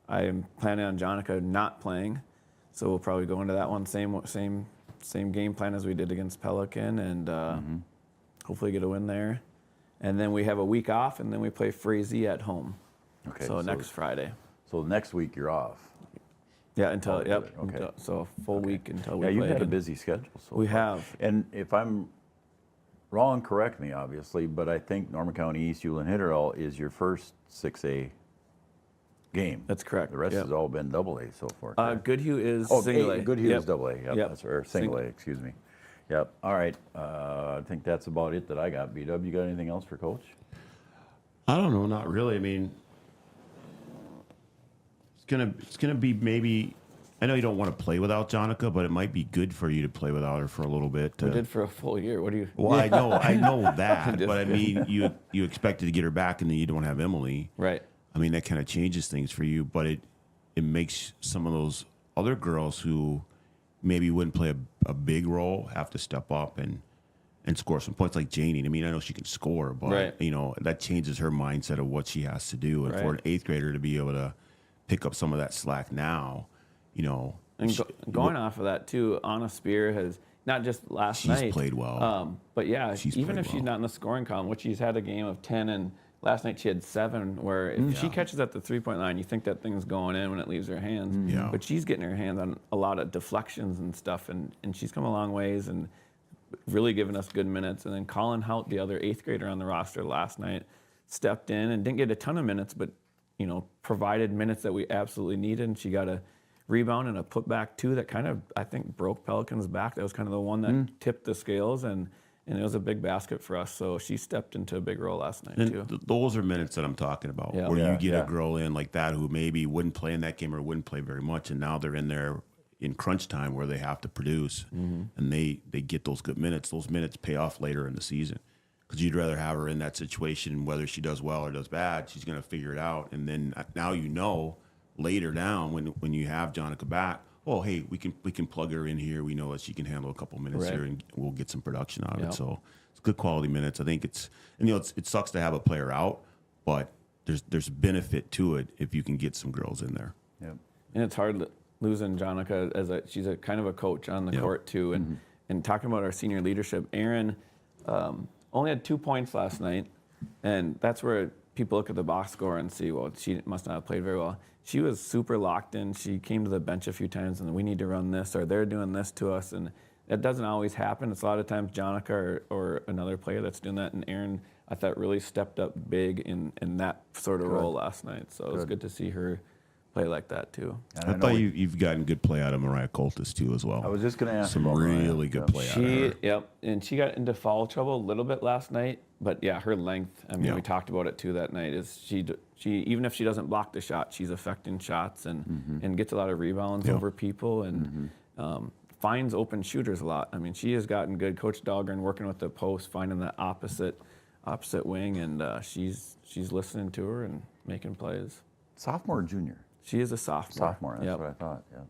I am planning on Jonica not playing, so we'll probably go into that one same game plan as we did against Pelican, and hopefully get a win there. And then we have a week off, and then we play Frazee at home. Okay. So next Friday. So next week you're off. Yeah, until so a full week until we play. You've had a busy schedule. We have. And if I'm wrong, correct me, obviously, but I think Norman County East, Ulen Hitterdal is your first 6A game. That's correct. The rest Yep. has all been AA so far. Goodhue is Oh, single A. Goodhue Yep. is AA. Yep, Yep. that's or single A. Excuse me. Yep. All right. I think that's about it that I got. B-Dub, you got anything else for Coach? I don't know, not really. I mean, it's gonna be maybe. I know you don't want to play without Jonica, but it might be good for you to play without her for a little bit. We did for a full year. What do you? Well, I know that, but I mean, you expected to get her back, and then you don't have Emily. Right. I mean, that kind of changes things for you, but it makes some of those other girls who maybe wouldn't play a big role have to step up and score some points, like Janie. I mean, I know she can score, but Right. you know, that changes her mindset of what she has to do. And for an 8th grader to be able to pick up some of that slack now, you know. And going off of that too, Anna Spear has not just last night. She's played well. But yeah, She's even played if she's not in the scoring column, which she's had a game of 10, and last night she had 7. Where if she catches at the 3-point line, you think that thing's going in when it leaves her hands. Yeah. But she's getting her hands on a lot of deflections and stuff, and she's come a long ways and really given us good minutes. And then Colin Hout, the other 8th grader on the roster last night, stepped in and didn't get a ton of minutes, but you know, provided minutes that we absolutely needed. And she got a rebound and a putback too that kind of, I think, broke Pelican's back. That was kind of the one that tipped the scales, and it was a big basket for us. So she stepped into a big role last night too. Those are minutes that I'm talking about, Yeah. where Yeah, you get yeah. a girl in like that who maybe wouldn't play in that game or wouldn't play very much, and now they're in there in crunch time where they have to produce, and they get those good minutes. Those minutes pay off later in the season, because you'd rather have her in that situation, whether she does well or does bad, she's going to figure it out. And then now you know later down when you have Jonica back, oh, hey, we can plug her in here. We know that she can handle a couple minutes Right. here, and we'll get some production out of Yep. it. So it's good quality minutes. I think it's, and you know, it sucks to have a player out, but there's benefit to it if you can get some girls in there. Yep. And it's hard losing Jonica as she's a kind of a coach on the court too. And talking about our senior leadership, Erin only had 2 points last night, and that's where people look at the box score and see, well, she must not have played very well. She was super locked in. She came to the bench a few times, and we need to run this, or they're doing this to us, and that doesn't always happen. It's a lot of times Jonica or another player that's doing that, and Erin, I thought, really stepped up big in that sort of role last night. So it was good to see her play like that too. I thought you've gotten good play out of Mariah Coltis too as well. I was just going to ask some about really good play out of her. Yep, and she got into foul trouble a little bit last night, but yeah, her length. I mean, we talked about it too that night. Is she even if she doesn't block the shot, she's affecting shots and gets a lot of rebounds over people and finds open shooters a lot. I mean, she has gotten good. Coach Dahlgren working with the post, finding the opposite wing, and she's listening to her and making plays. Sophomore or junior? She is a sophomore. Sophomore, that's what I thought, yeah.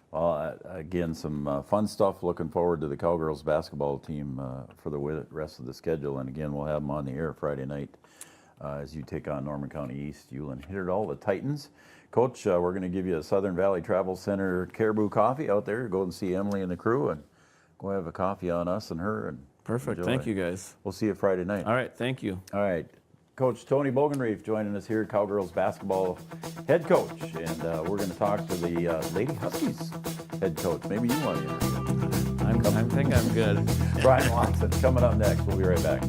Well, again, some fun stuff. Looking forward to the Cowgirls basketball team for the rest of the schedule. And again, we'll have them on the air Friday night as you take on Norman County East. Ulen Hitterdal, the Titans. Coach, we're going to give you a Southern Valley Travel Center Caribou coffee out there. Go and see Emily and the crew and go have a coffee on us and her. And perfect. enjoy. Thank you, guys. We'll see you Friday night. All right. Thank you. All right. Coach Tony Bogenreef joining us here, Cowgirls basketball head coach. And we're going to talk to the Lady Huskies head coach. Maybe you want to interview. I think I'm good. Brian Watson coming up next. We'll be right back.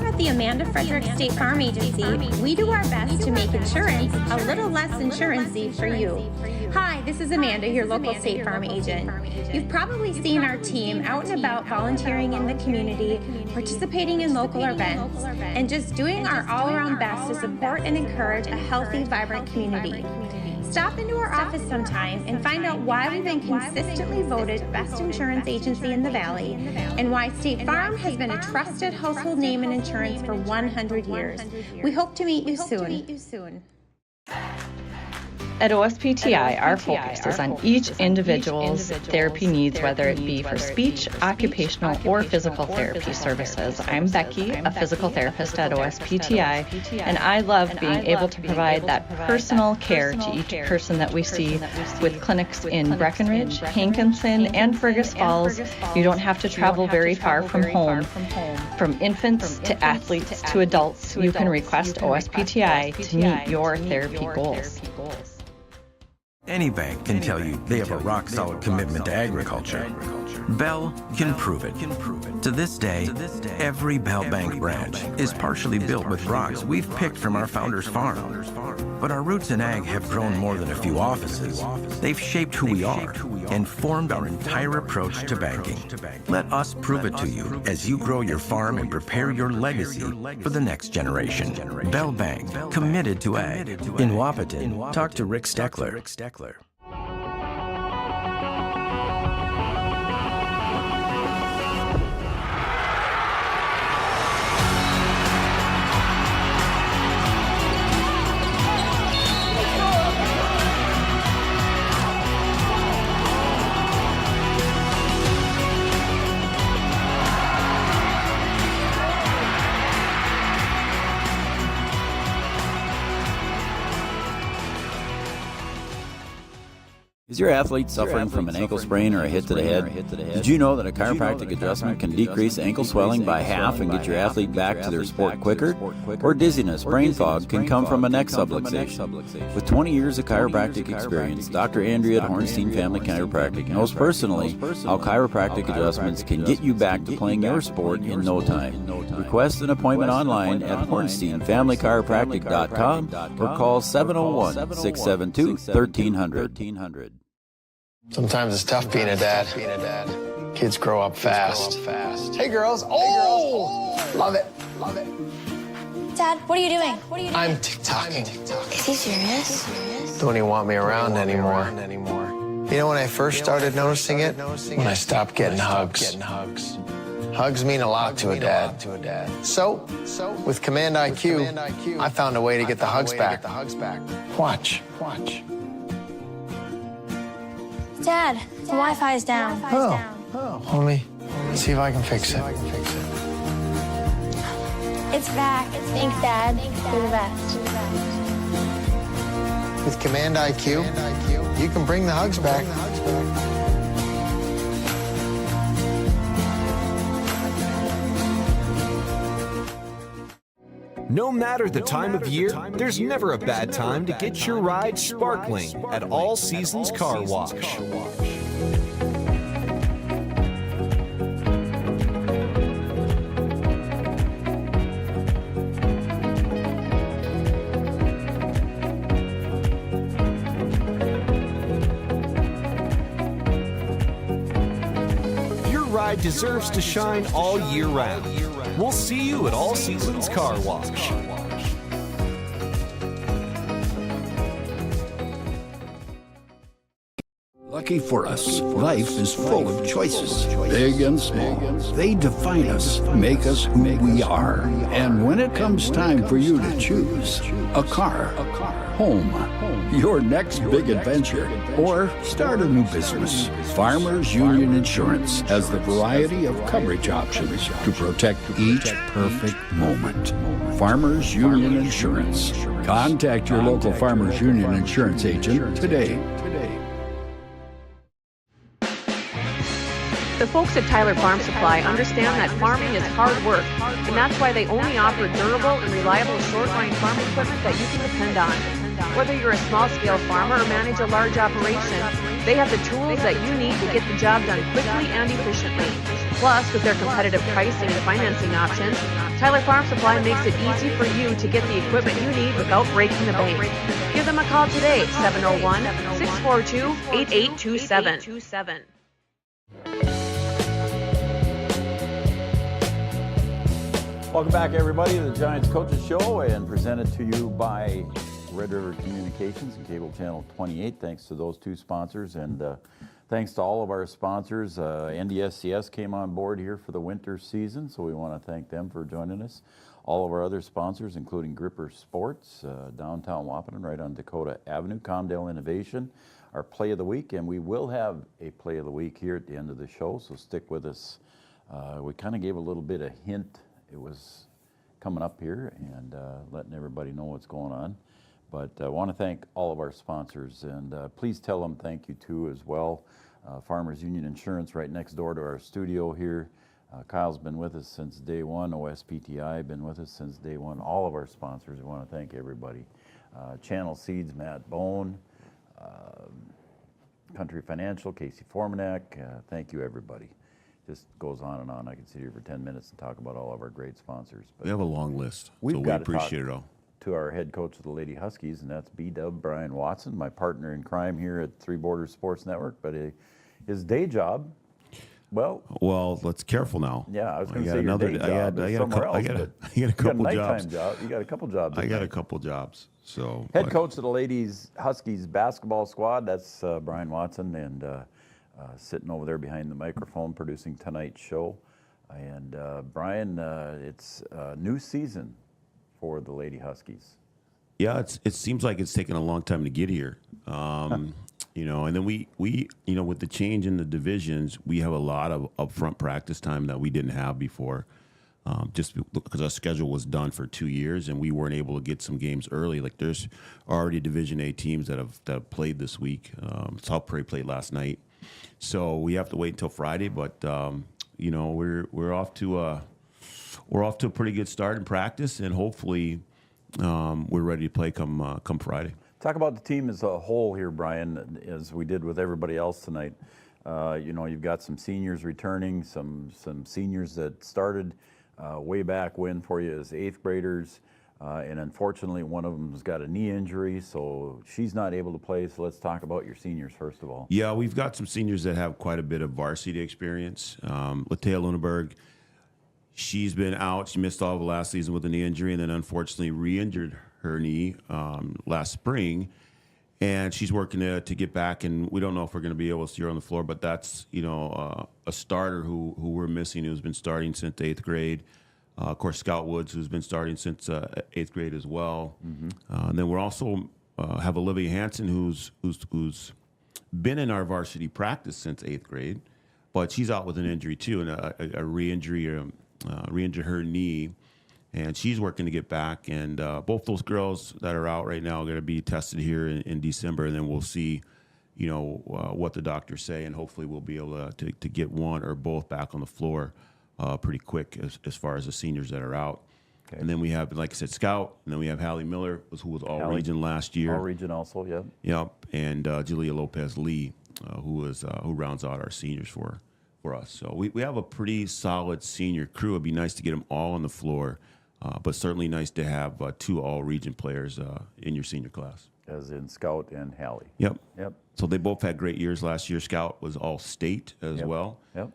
At the Amanda Frederick State Farm Agency, we do our best to make insurance a little less insurancy for you. Hi, this is Amanda, your local State Farm agent. You've probably seen our team out and about volunteering in the community, participating in local events, and just doing our all-around best to support and encourage a healthy, vibrant community. Stop into our office sometime and find out why we've been consistently voted best insurance agency in the Valley and why State Farm has been a trusted household name in insurance for 100 years. We hope to meet you soon. At OSPTI, our focus is on each individual's therapy needs, whether it be for speech, occupational, or physical therapy services. I'm Becky, a physical therapist at OSPTI, and I love being able to provide that personal care to each person that we see with clinics in Breckenridge, Hankinson, and Fergus Falls. You don't have to travel very far from home. From infants to athletes to adults, you can request OSPTI to meet your therapy goals. Any bank can tell you they have a rock-solid commitment to agriculture. Bell can prove it. To this day, every Bell Bank branch is partially built with rocks we've picked from our founder's farm. But our roots in ag have grown more than a few offices. They've shaped who we are and formed our entire approach to banking. Let us prove it to you as you grow your farm and prepare your legacy for the next generation. Bell Bank, committed to ag. In Wahpeton, talk to Rick Steckler. Is your athlete suffering from an ankle sprain or a hit to the head? Did you know that a chiropractic adjustment can decrease ankle swelling by half and get your athlete back to their sport quicker? Or dizziness, brain fog can come from a neck subluxation. With 20 years of chiropractic experience, Dr. Andrea at Hornstein Family Chiropractic knows personally how chiropractic adjustments can get you back to playing your sport in no time. Request an appointment online at HornsteinFamilyChiropractic.com or call 701-672-1300. Sometimes it's tough being a dad. Kids grow up fast. Hey, girls. Oh! Love it. Dad, what are you doing? I'm TikToking. Is he serious? Don't even want me around anymore. You know when I first started noticing it? When I stopped getting hugs. Hugs mean a lot to a dad. So, with Command IQ, I found a way to get the hugs back. Watch. Dad, the Wi-Fi is down. Oh, let me see if I can fix it. It's back. Thanks, Dad. You're the best. With Command IQ, you can bring the hugs back. No matter the time of year, there's never a bad time to get your ride sparkling at All Seasons Car Wash. Your ride deserves to shine all year round. We'll see you at All Seasons Car Wash. Lucky for us, life is full of choices, big and small. They define us, make us who we are. And when it comes time for you to choose a car, home, your next big adventure, or start a new business, Farmers Union Insurance has the variety of coverage options to protect each perfect moment. Farmers Union Insurance. Contact your local Farmers Union Insurance agent today. The folks at Tyler Farm Supply understand that farming is hard work, and that's why they only offer durable and reliable short-line farm equipment that you can depend on. Whether you're a small-scale farmer or manage a large operation, they have the tools that you need to get the job done quickly and efficiently. Plus, with their competitive pricing and financing options, Tyler Farm Supply makes it easy for you to get the equipment you need without breaking the bank. Give them a call today, 701-642-8827. Welcome back, everybody, to the Giants Coaches Show, and presented to you by Red River Communications and Cable Channel 28. Thanks to those two sponsors, and thanks to all of our sponsors. NDSCS came on board here for the winter season, so we want to thank them for joining us. All of our other sponsors, including Gripper Sports, downtown Wahpeton, right on Dakota Avenue, Comdale Innovation, our Play of the Week, and we will have a Play of the Week here at the end of the show, so stick with us. We kind of gave a little bit of hint. It was coming up here and letting everybody know what's going on. But I want to thank all of our sponsors, and please tell them thank you too as well. Farmers Union Insurance right next door to our studio here. Kyle's been with us since day one. OSPTI been with us since day one. All of our sponsors, I want to thank everybody. Channel Seeds, Matt Bone, Country Financial, Casey Formanek. Thank you, everybody. Just goes on and on. I could sit here for 10 minutes and talk about all of our great sponsors. But we have a long list, so we we appreciate it all. To our head coach of the Lady Huskies, and that's B-Dub Brian Watson, my partner in crime here at Three Borders Sports Network. But his day job, well, let's careful now. Yeah, I was going to say your day job is somewhere else. I got a couple jobs. You got a couple jobs. I got a couple jobs. So head coach of the Ladies Huskies basketball squad, that's Brian Watson, and sitting over there behind the microphone producing tonight's show. And Brian, it's a new season for the Lady Huskies. Yeah, it seems like it's taken a long time to get here. You know, and then we you know, with the change in the divisions, we have a lot of upfront practice time that we didn't have before, just because our schedule was done for 2 years and we weren't able to get some games early. Like there's already Division A teams that have played this week. South Prairie played last night, so we have to wait until Friday. But you know, we're off to a pretty good start in practice, and hopefully we're ready to play come Friday. Talk about the team as a whole here, Brian, as we did with everybody else tonight. You know, you've got some seniors returning, some seniors that started way back when for you as 8th graders, and unfortunately one of them's got a knee injury, so she's not able to play. So let's talk about your seniors first of all. Yeah, we've got some seniors that have quite a bit of varsity experience. Latea Luneberg, she's been out. She missed all of last season with a knee injury, and then unfortunately re-injured her knee last spring, and she's working to get back. And we don't know if we're going to be able to see her on the floor, but that's, you know, a starter who we're missing, who's been starting since 8th grade. Of course, Scout Woods, who's been starting since 8th grade as well. And then we're also have Olivia Hansen, who's been in our varsity practice since 8th grade, but she's out with an injury too, and a re-injured her knee. And she's working to get back. And both those girls that are out right now are going to be tested here in December. And then we'll see, you know, what the doctors say. And hopefully we'll be able to get one or both back on the floor pretty quick as far as the seniors that are out. Okay. And then we have, like I said, Scout. And then we have Hallie Miller, who was all-region last year. All-region also, yeah. Yep. And Julia Lopez-Lee, who rounds out our seniors for us. So we have a pretty solid senior crew. It'd be nice to get them all on the floor. But certainly nice to have 2 all-region players in your senior class. As in Scout and Hallie. Yep. So they both had great years last year. Scout was all-state as well. Yep.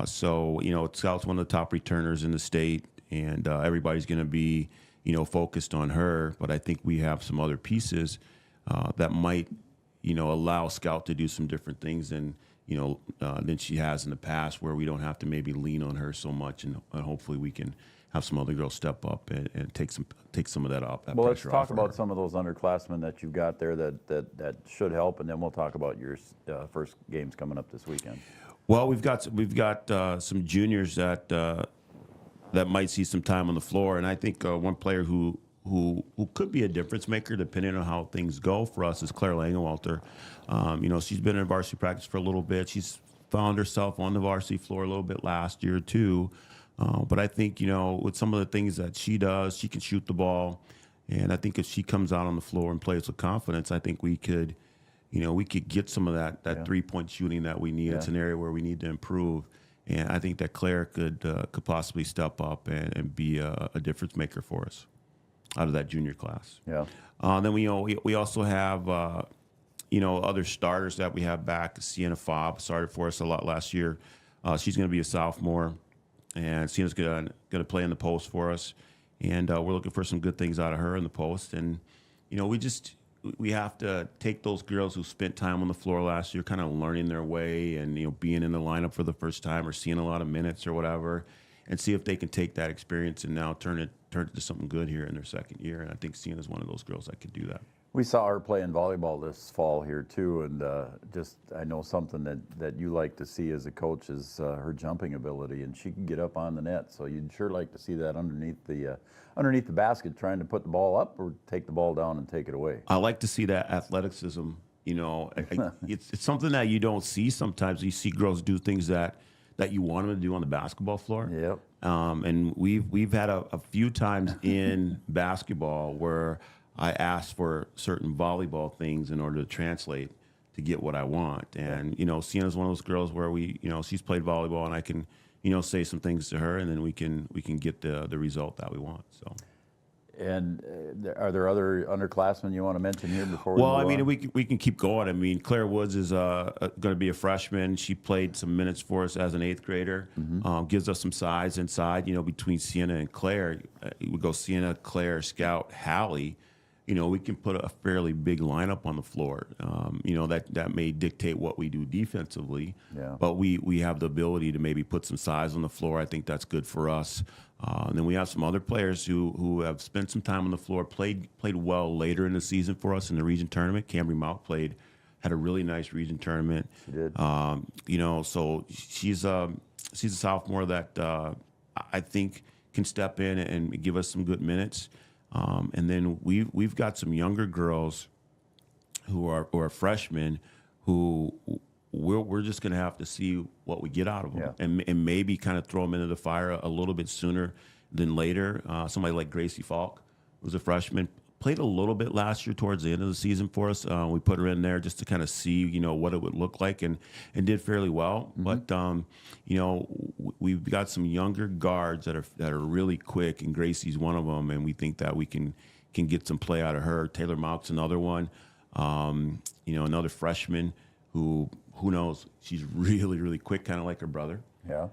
So, you know, Scout's one of the top returners in the state, and everybody's going to be, you know, focused on her. But I think we have some other pieces that might, you know, allow Scout to do some different things than she has in the past, where we don't have to maybe lean on her so much, and hopefully we can have some other girls step up and take some of that off. Well, let's talk about some of those underclassmen that you've got there that should help, and then we'll talk about your first games coming up this weekend. Well, we've got some juniors that might see some time on the floor, and I think one player who could be a difference maker depending on how things go for us is Claire Langewalter. You know, she's been in varsity practice for a little bit. She's found herself on the varsity floor a little bit last year too. But I think, you know, with some of the things that she does, she can shoot the ball. And I think if she comes out on the floor and plays with confidence, I think we could get some of that 3-point shooting that we need. Yeah. It's an area where we need to improve. And I think that Claire could possibly step up and be a difference maker for us out of that junior class. Yeah. Then we also have, other starters that we have back. Sienna Fobb started for us a lot last year. She's going to be a sophomore. And Sienna's going to play in the post for us, and we're looking for some good things out of her in the post. And you know, we have to take those girls who spent time on the floor last year, kind of learning their way, and you know, being in the lineup for the first time or seeing a lot of minutes or whatever, and see if they can take that experience and now turn it to something good here in their second year. And I think Sienna's one of those girls that could do that. We saw her playing volleyball this fall here too, and I know something that you like to see as a coach is her jumping ability, and she can get up on the net. So you'd sure like to see that underneath the basket, trying to put the ball up or take the ball down and take it away. I like to see that athleticism. You know, it's something that you don't see sometimes. You see girls do things that you want them to do on the basketball floor. Yep. And we've had a few times in basketball where I ask for certain volleyball things in order to translate to get what I want. And, Sienna's one of those girls where she's played volleyball and I can, say some things to her and then we can get the result that we want. So. And are there other underclassmen you want to mention here before we Well, move on? we can keep going. I mean, Claire Woods is going to be a freshman. She played some minutes for us as an 8th grader. Gives us some size inside, between Sienna and Claire. We go Sienna, Claire, Scout, Hallie. We can put a fairly big lineup on the floor. That may dictate what we do defensively. Yeah. But we have the ability to maybe put some size on the floor. I think that's good for us. And then we have some other players who have spent some time on the floor, played well later in the season for us in the region tournament. Cambry Mount had a really nice region tournament. She did. So she's a sophomore that I think can step in and give us some good minutes. And then we've got some younger girls who are freshmen who we're just going to have to see what we get out of them and maybe kind of throw them into the fire a little bit sooner than later. Somebody like Gracie Falk, who's a freshman, played a little bit last year towards the end of the season for us. We put her in there just to kind of see, what it would look like and did fairly well. But, we've got some younger guards that are really quick, and Gracie's one of them, and we think that we can get some play out of her. Taylor Mount's another one, another freshman who knows, she's really, really quick, kind of like her brother. Yeah.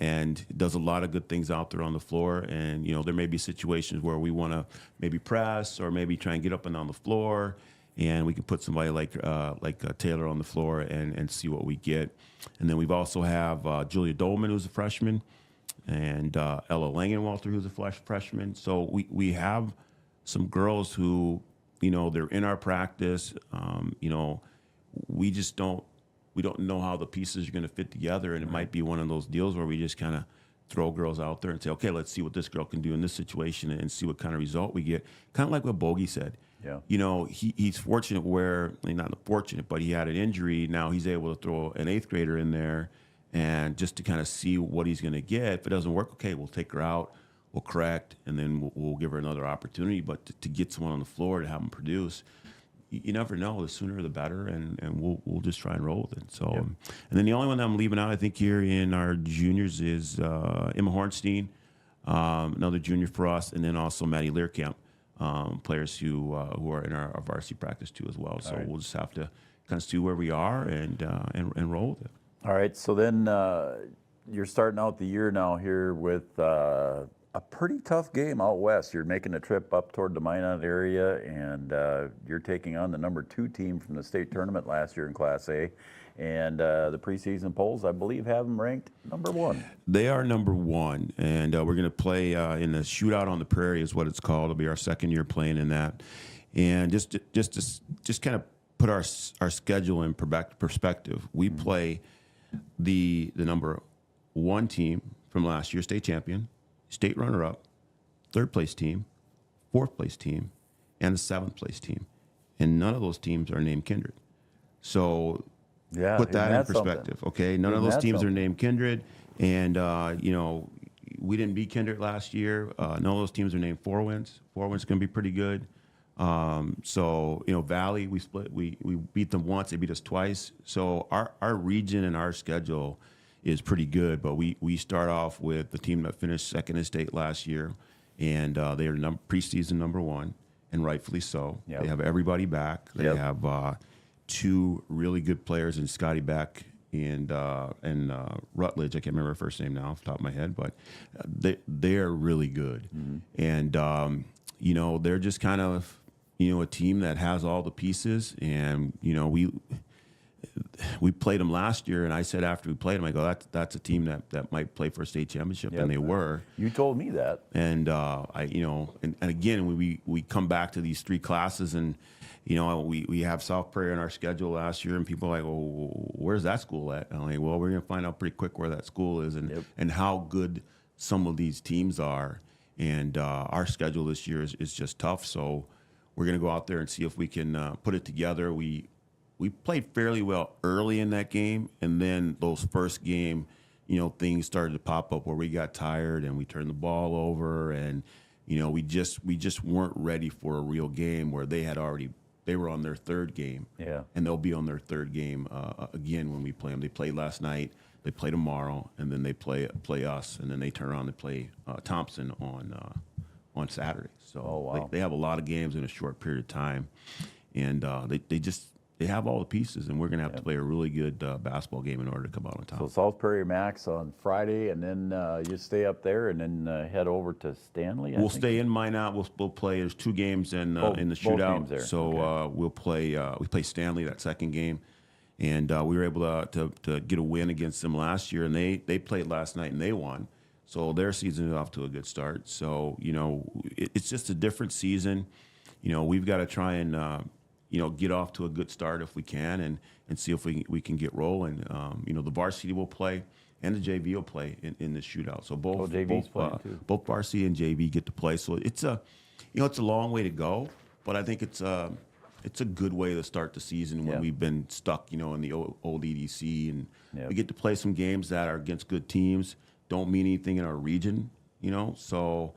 And does a lot of good things out there on the floor. And, there may be situations where we want to maybe press or maybe try and get up and down the floor. And we can put somebody like Taylor on the floor and see what we get. And then we've also have Julia Dolman, who's a freshman, and Ella Langenwalter, who's a freshman. So we have some girls who, they're in our practice. We just don't know how the pieces are going to fit together, and it might be one of those deals where we just kind of throw girls out there and say, okay, let's see what this girl can do in this situation and see what kind of result we get. Kind of like what Bogey said. Yeah. He's fortunate where, not fortunate, but he had an injury. Now he's able to throw an 8th grader in there and just to kind of see what he's going to get. If it doesn't work, okay, we'll take her out, we'll correct, and then we'll give her another opportunity. But to get someone on the floor to have them produce, you never know. The sooner the better, and we'll just try and roll with it. So, and then the only one that I'm leaving out, I think, here in our juniors is Emma Hornstein, another junior for us, and then also Maddie Learkamp, players who are in our varsity practice too as well. So we'll just have to kind of see where we are and roll with it. All right. So then you're starting out the year now here with a pretty tough game out west. You're making a trip up toward the Minot area, and you're taking on the number 2 team from the state tournament last year in Class A. And the preseason polls, I believe, have them ranked number 1. They are number 1, and we're going to play in the Shootout on the Prairie is what it's called. It'll be our second year playing in that. And just kind of put our schedule in perspective, we play the number 1 team from last year, state champion, state runner-up, 3rd place team, 4th place team, and the 7th place team. And none of those teams are named Kindred. So put that in perspective, okay? None of those teams are named Kindred. And, we didn't beat Kindred last year. None of those teams are named Four Winds. Four Winds is going to be pretty good. Valley, we beat them once. They beat us twice. So our region and our schedule is pretty good, but we start off with the team that finished second in state last year, and they are preseason number 1, and rightfully so. Yep. They have everybody back. They have 2 really good players in Scotty Beck and Rutledge. I can't remember her first name now off the top of my head, but they are really good. And they're just kind of a team that has all the pieces, and we played them last year, and I said after we played them, I go, that's a team that might play for a state championship, and they were. You told me that. And and again, we come back to these 3 classes, and we have South Prairie on our schedule last year, and people are like, well, where's that school at? And I'm like, well, we're gonna find out pretty quick where that school is, and how good some of these teams are. And our schedule this year is just tough, so we're gonna go out there and see if we can put it together. We played fairly well early in that game, and then those first game, things started to pop up where we got tired and we turned the ball over, and You know, we just weren't ready for a real game where they were on their third game. Yeah. And they'll be on their third game again when we play them. They played last night, they play tomorrow, and then they play us, and then they turn around and play Thompson on Saturday. So they have a lot of games in a short period of time, and they have all the pieces, and we're going to have to play a really good basketball game in order to come out on top. So South Prairie Max on Friday, and then you stay up there, and then head over to Stanley. We'll stay in Minot. We'll play. There's 2 games in the shootout. Games there. So we'll play. We play Stanley that second game, and we were able to get a win against them last year, and they played last night and they won. So their season is off to a good start. So you know, it's just a different season. You know, we've got to try and get off to a good start if we can, and see if we can get rolling. The varsity will play, and the JV will play in the shootout. So both varsity and JV get to play. So it's a long way to go, but I think it's a good way to start the season when we've been stuck, in the old EDC, and we get to play some games that are against good teams. Don't mean anything in our region, So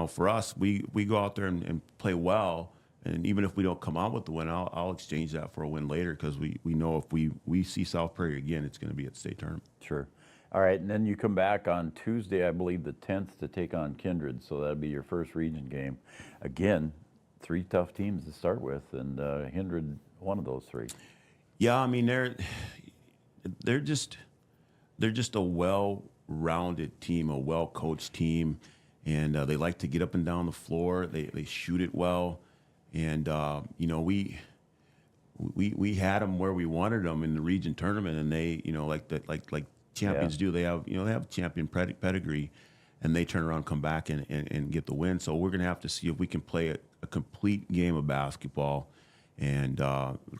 for us, we go out there and play well. And even if we don't come out with the win, I'll exchange that for a win later, because we know if we see South Prairie again, it's going to be at the state tournament. Sure. All right, and then you come back on Tuesday, I believe the 10th, to take on Kindred. So that'll be your first region game. Again, 3 tough teams to start with, and Kindred, one of those 3. Yeah, I mean they're just a well-rounded team, a well-coached team, and they like to get up and down the floor. They shoot it well. And we had them where we wanted them in the region tournament, and they like champions do. They have champion pedigree, and they turn around, come back, and get the win. So we're gonna have to see if we can play a complete game of basketball. And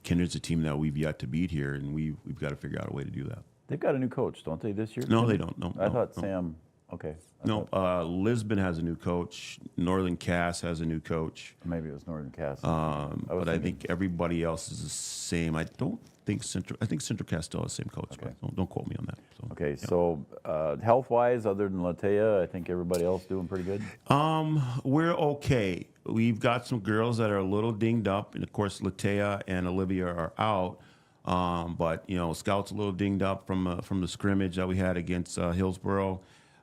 Kindred's a team that we've yet to beat here, and we've got to figure out a way to do that. They've got a new coach, don't they, this year? No, they don't. No, I thought Sam. Okay. Lisbon has a new coach. Northern Cass has a new coach. Maybe it was Northern Cass. But I think everybody else is the same. I think Central Cass still has the same coach. Okay. But don't quote me on that. So, okay. Yeah. So health-wise, other than Latea, I think everybody else doing pretty good? We're okay. We've got some girls that are a little dinged up, and of course Latea and Olivia are out. But Scout's a little dinged up from the scrimmage that we had against Hillsboro.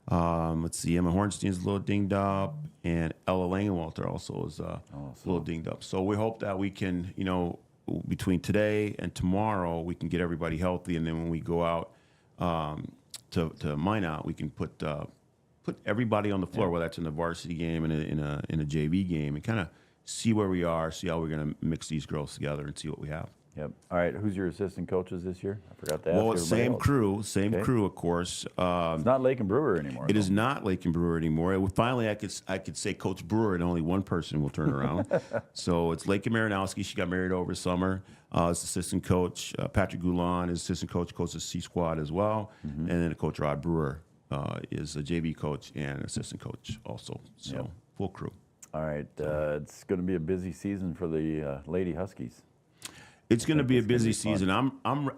Let's see, Emma Hornstein's a little dinged up, and Ella Langenwalter also is a little dinged up. So we hope that we can, between today and tomorrow, we can get everybody healthy, and then when we go out to Minot, we can put everybody on the floor, whether that's in the varsity game and in a JV game, and kind of see where we are, see how we're going to mix these girls together, and see what we have. Yep. All right. Who's your assistant coaches this year? I forgot to ask. Well, same crew, of course. It's not Lake and Brewer anymore. It is not Lake and Brewer anymore. Finally, I could say Coach Brewer, and only one person will turn around. So it's Lake and Marinowski. She got married over summer. As assistant coach, Patrick Goulon is assistant coach, coaches C Squad as well, and then Coach Rod Brewer is a JV coach and assistant coach also. So full crew. All right. It's going to be a busy season for the Lady Huskies. It's going to be a busy season.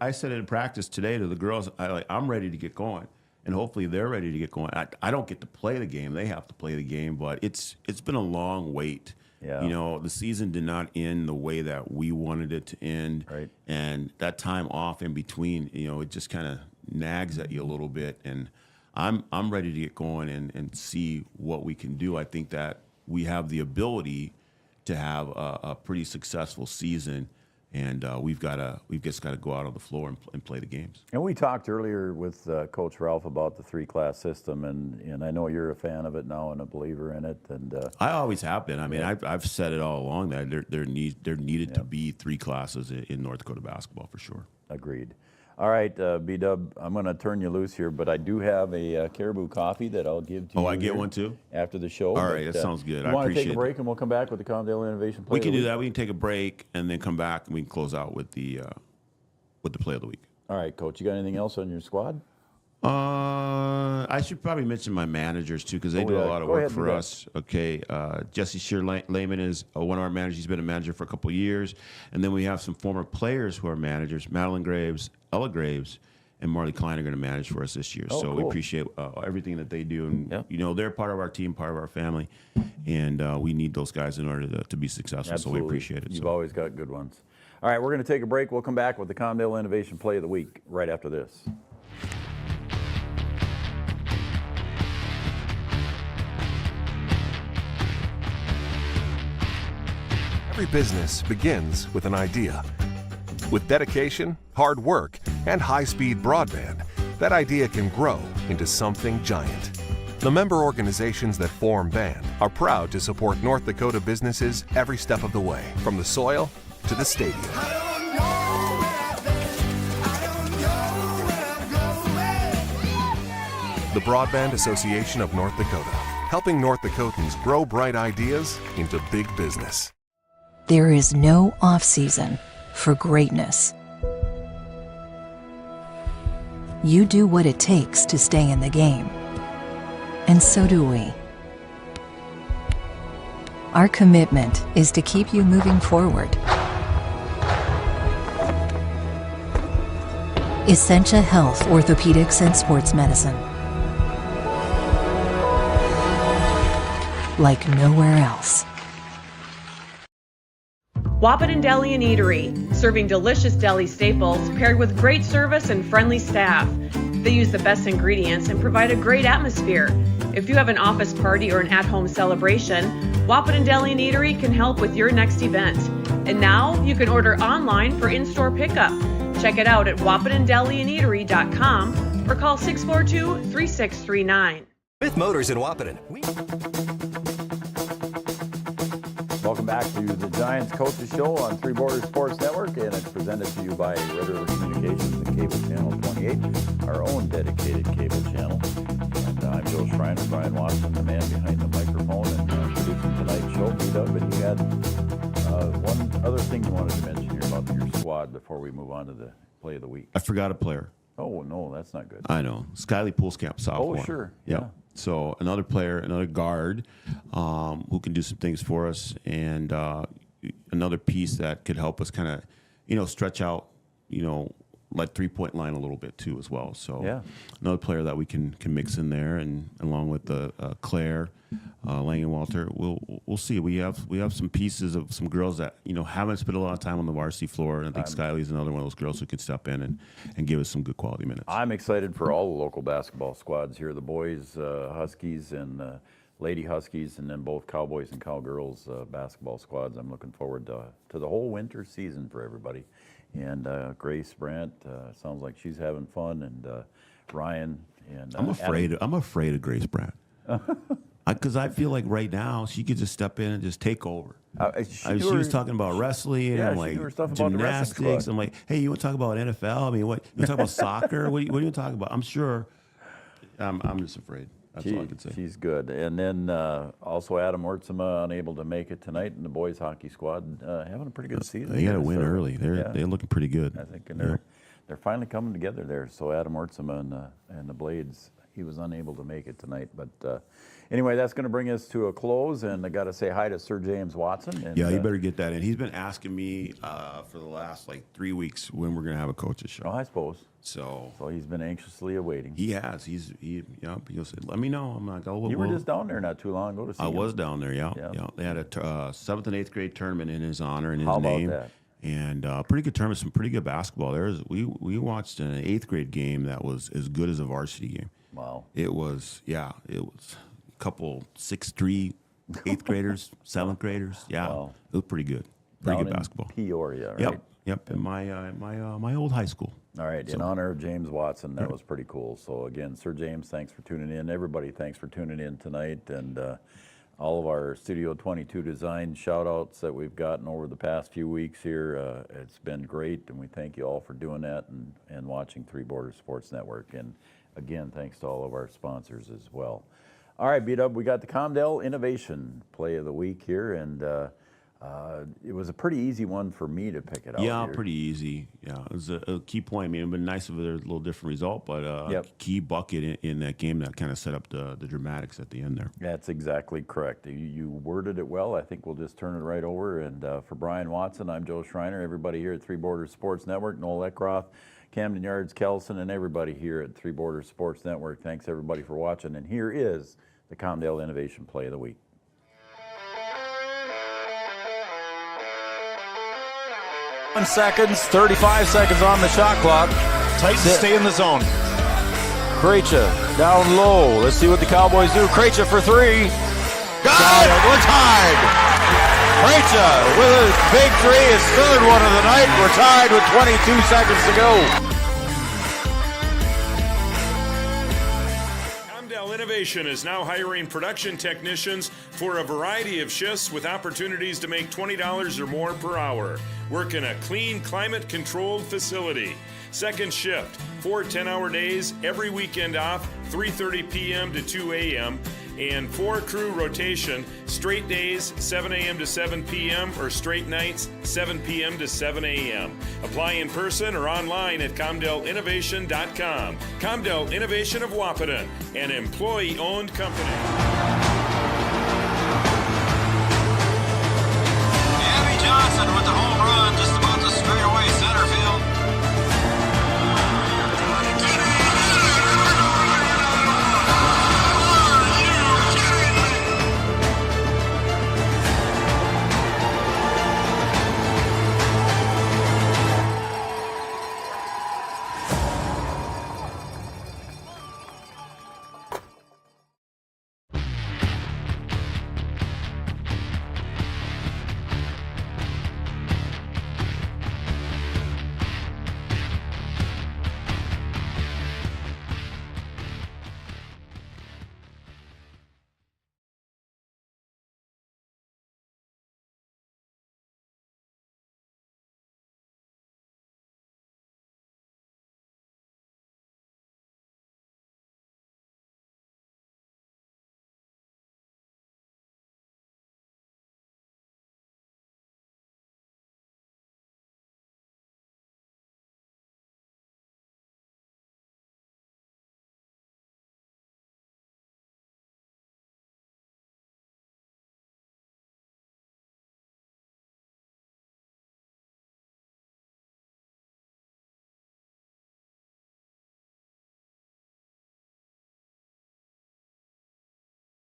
I said it in practice today to the girls. I'm ready to get going, and hopefully they're ready to get going. I don't get to play the game; they have to play the game. But it's been a long wait. Yeah. The season did not end the way that we wanted it to end, right. And that time off in between, it just kind of nags at you a little bit. And I'm ready to get going and see what we can do. I think that we have the ability to have a pretty successful season. And we've just got to go out on the floor and play the games. And we talked earlier with Coach Ralph about the 3-class system, and I know you're a fan of it now and a believer in it. And I always have been. I mean, I've said it all along that there needed to be 3 classes in North Dakota basketball for sure. Agreed. All right, B-Dub, I'm going to turn you loose here, but I do have a Caribou coffee that I'll give to you. Oh, I get one too? After the show. All right, that sounds good. I appreciate it. You want to take a break and we'll come back with the Condell Innovation Play? We can do that. We can take a break and then come back and we can close out with the Play of the Week. All right, Coach, you got anything else on your squad? I should probably mention my managers too, because they do a lot of work for us. Okay, Jesse Shear-Lehman is one of our managers. He's been a manager for a couple of years, and then we have some former players who are managers: Madeline Graves, Ella Graves, and Marley Klein are going to manage for us this year. Oh, so cool. we appreciate everything that they do. And, you know, they're part of our team, part of our family, and we need those guys in order to be successful. Absolutely. So we appreciate it. You've always got good ones. All right, we're going to take a break. We'll come back with the Comdale Innovation Play of the Week right after this. Every business begins with an idea. With dedication, hard work, and high-speed broadband, that idea can grow into something giant. The member organizations that form BAND are proud to support North Dakota businesses every step of the way, from the soil to the stadium. The Broadband Association of North Dakota, helping North Dakotans grow bright ideas into big business. There is no off-season for greatness. You do what it takes to stay in the game. And so do we. Our commitment is to keep you moving forward. Essentia Health Orthopedics and Sports Medicine. Like nowhere else. Wahpeton Deli and Eatery, serving delicious deli staples paired with great service and friendly staff. They use the best ingredients and provide a great atmosphere. If you have an office party or an at-home celebration, Wahpeton Deli and Eatery can help with your next event. And now you can order online for in-store pickup. Check it out at wahpetondeliandeatery.com or call 642-3639. Smith Motors in Wahpeton. Welcome back to the Giants Coaches Show on Three Borders Sports Network, and it's presented to you by Red River Communications and Cable Channel 28, our own dedicated cable channel. And I'm Joe Schreiner, Brian Watson, the man behind the microphone, and producing tonight's show. But you had one other thing you wanted to mention here about your squad before we move on to the play of the week. I forgot a player. Oh, no, that's not good. I know. Skyly Poolscamp, sophomore. Oh, sure. Yeah. So another player, another guard who can do some things for us, and another piece that could help us kind of, stretch out, like three-point line a little bit too as well. So another player that we can mix in there, and along with Claire Langenwalter, we'll see. We have some pieces of some girls that haven't spent a lot of time on the varsity floor, and I think Skyly's another one of those girls who can step in and give us some good quality minutes. I'm excited for all the local basketball squads here, the boys Huskies and Lady Huskies, and then both Cowboys and Cowgirls basketball squads. I'm looking forward to the whole winter season for everybody. And Grace Brandt sounds like she's having fun, and Ryan and I'm afraid of Grace Brandt because I feel like right now she could just step in and just take over. She was talking about wrestling, and I'm like gymnastics. I'm like, hey, you want to talk about NFL? I mean, what you want to talk about soccer? What are you talking about? I'm sure. I'm just afraid. That's all I can say. She's good. And then also Adam Wertzema unable to make it tonight, and the boys hockey squad having a pretty good season. They got to win early. They're looking pretty good. I think, and they're finally coming together there. So Adam Wertzema and the Blades, he was unable to make it tonight. But anyway, that's going to bring us to a close, and I got to say hi to Sir James Watson. And, you better get that in. He's been asking me for the last 3 weeks when we're going to have a coaches show. Oh, I suppose. So he's been anxiously awaiting. He has. He'll say, let me know. I'm like, oh, you were just down there not too long ago to see him. I was down there, yeah. They had a 7th and 8th grade tournament in his honor and his How name. about that? And pretty good tournament, some pretty good basketball. We watched an 8th grade game that was as good as a varsity game. Wow. It was a couple 6'3" 8th graders, 7th graders. Yeah, wow. It was pretty good. Pretty good basketball. Peoria, right? Yep. In my old high school. All right, in honor of James Watson, that was pretty cool. So again, Sir James, thanks for tuning in. Everybody, thanks for tuning in tonight, and all of our Studio 22 design shout-outs that we've gotten over the past few weeks here. It's been great, and we thank you all for doing that and watching Three Borders Sports Network. And again, thanks to all of our sponsors as well. All right, B-Dub, we got the Comdale Innovation Play of the Week here, and it was a pretty easy one for me to pick it out. Yeah, here. pretty easy. Yeah, it was a key point. I mean, it would have been nice if there was a little different result, but key bucket in that game that kind of set up the dramatics at the end there. That's exactly correct. You worded it well. I think we'll just turn it right over. And for Brian Watson, I'm Joe Schreiner. Everybody here at Three Borders Sports Network, Noel Eckroth, Camden Yards, Kelson, and everybody here at Three Borders Sports Network. Thanks, everybody, for watching. And here is the Comdale Innovation Play of the Week. Seconds, 35 seconds on the shot clock. Titans stay in the zone. Krejci down low. Let's see what the Cowboys do. Krejci for three. Got it. We're tied. Krejci with a big three, his third one of the night. We're tied with 22 seconds to go. Innovation is now hiring production technicians for a variety of shifts with opportunities to make $20 or more per hour. Work in a clean, climate-controlled facility. Second shift, 4 10-hour days, every weekend off, 3:30 p.m. to 2 a.m., and 4 crew rotation, straight days, 7 a.m. to 7 p.m., or straight nights, 7 p.m. to 7 a.m. Apply in person or online at ComdelInnovation.com. Comdel Innovation of Wahpeton, an employee-owned company. Abby Johnson with the home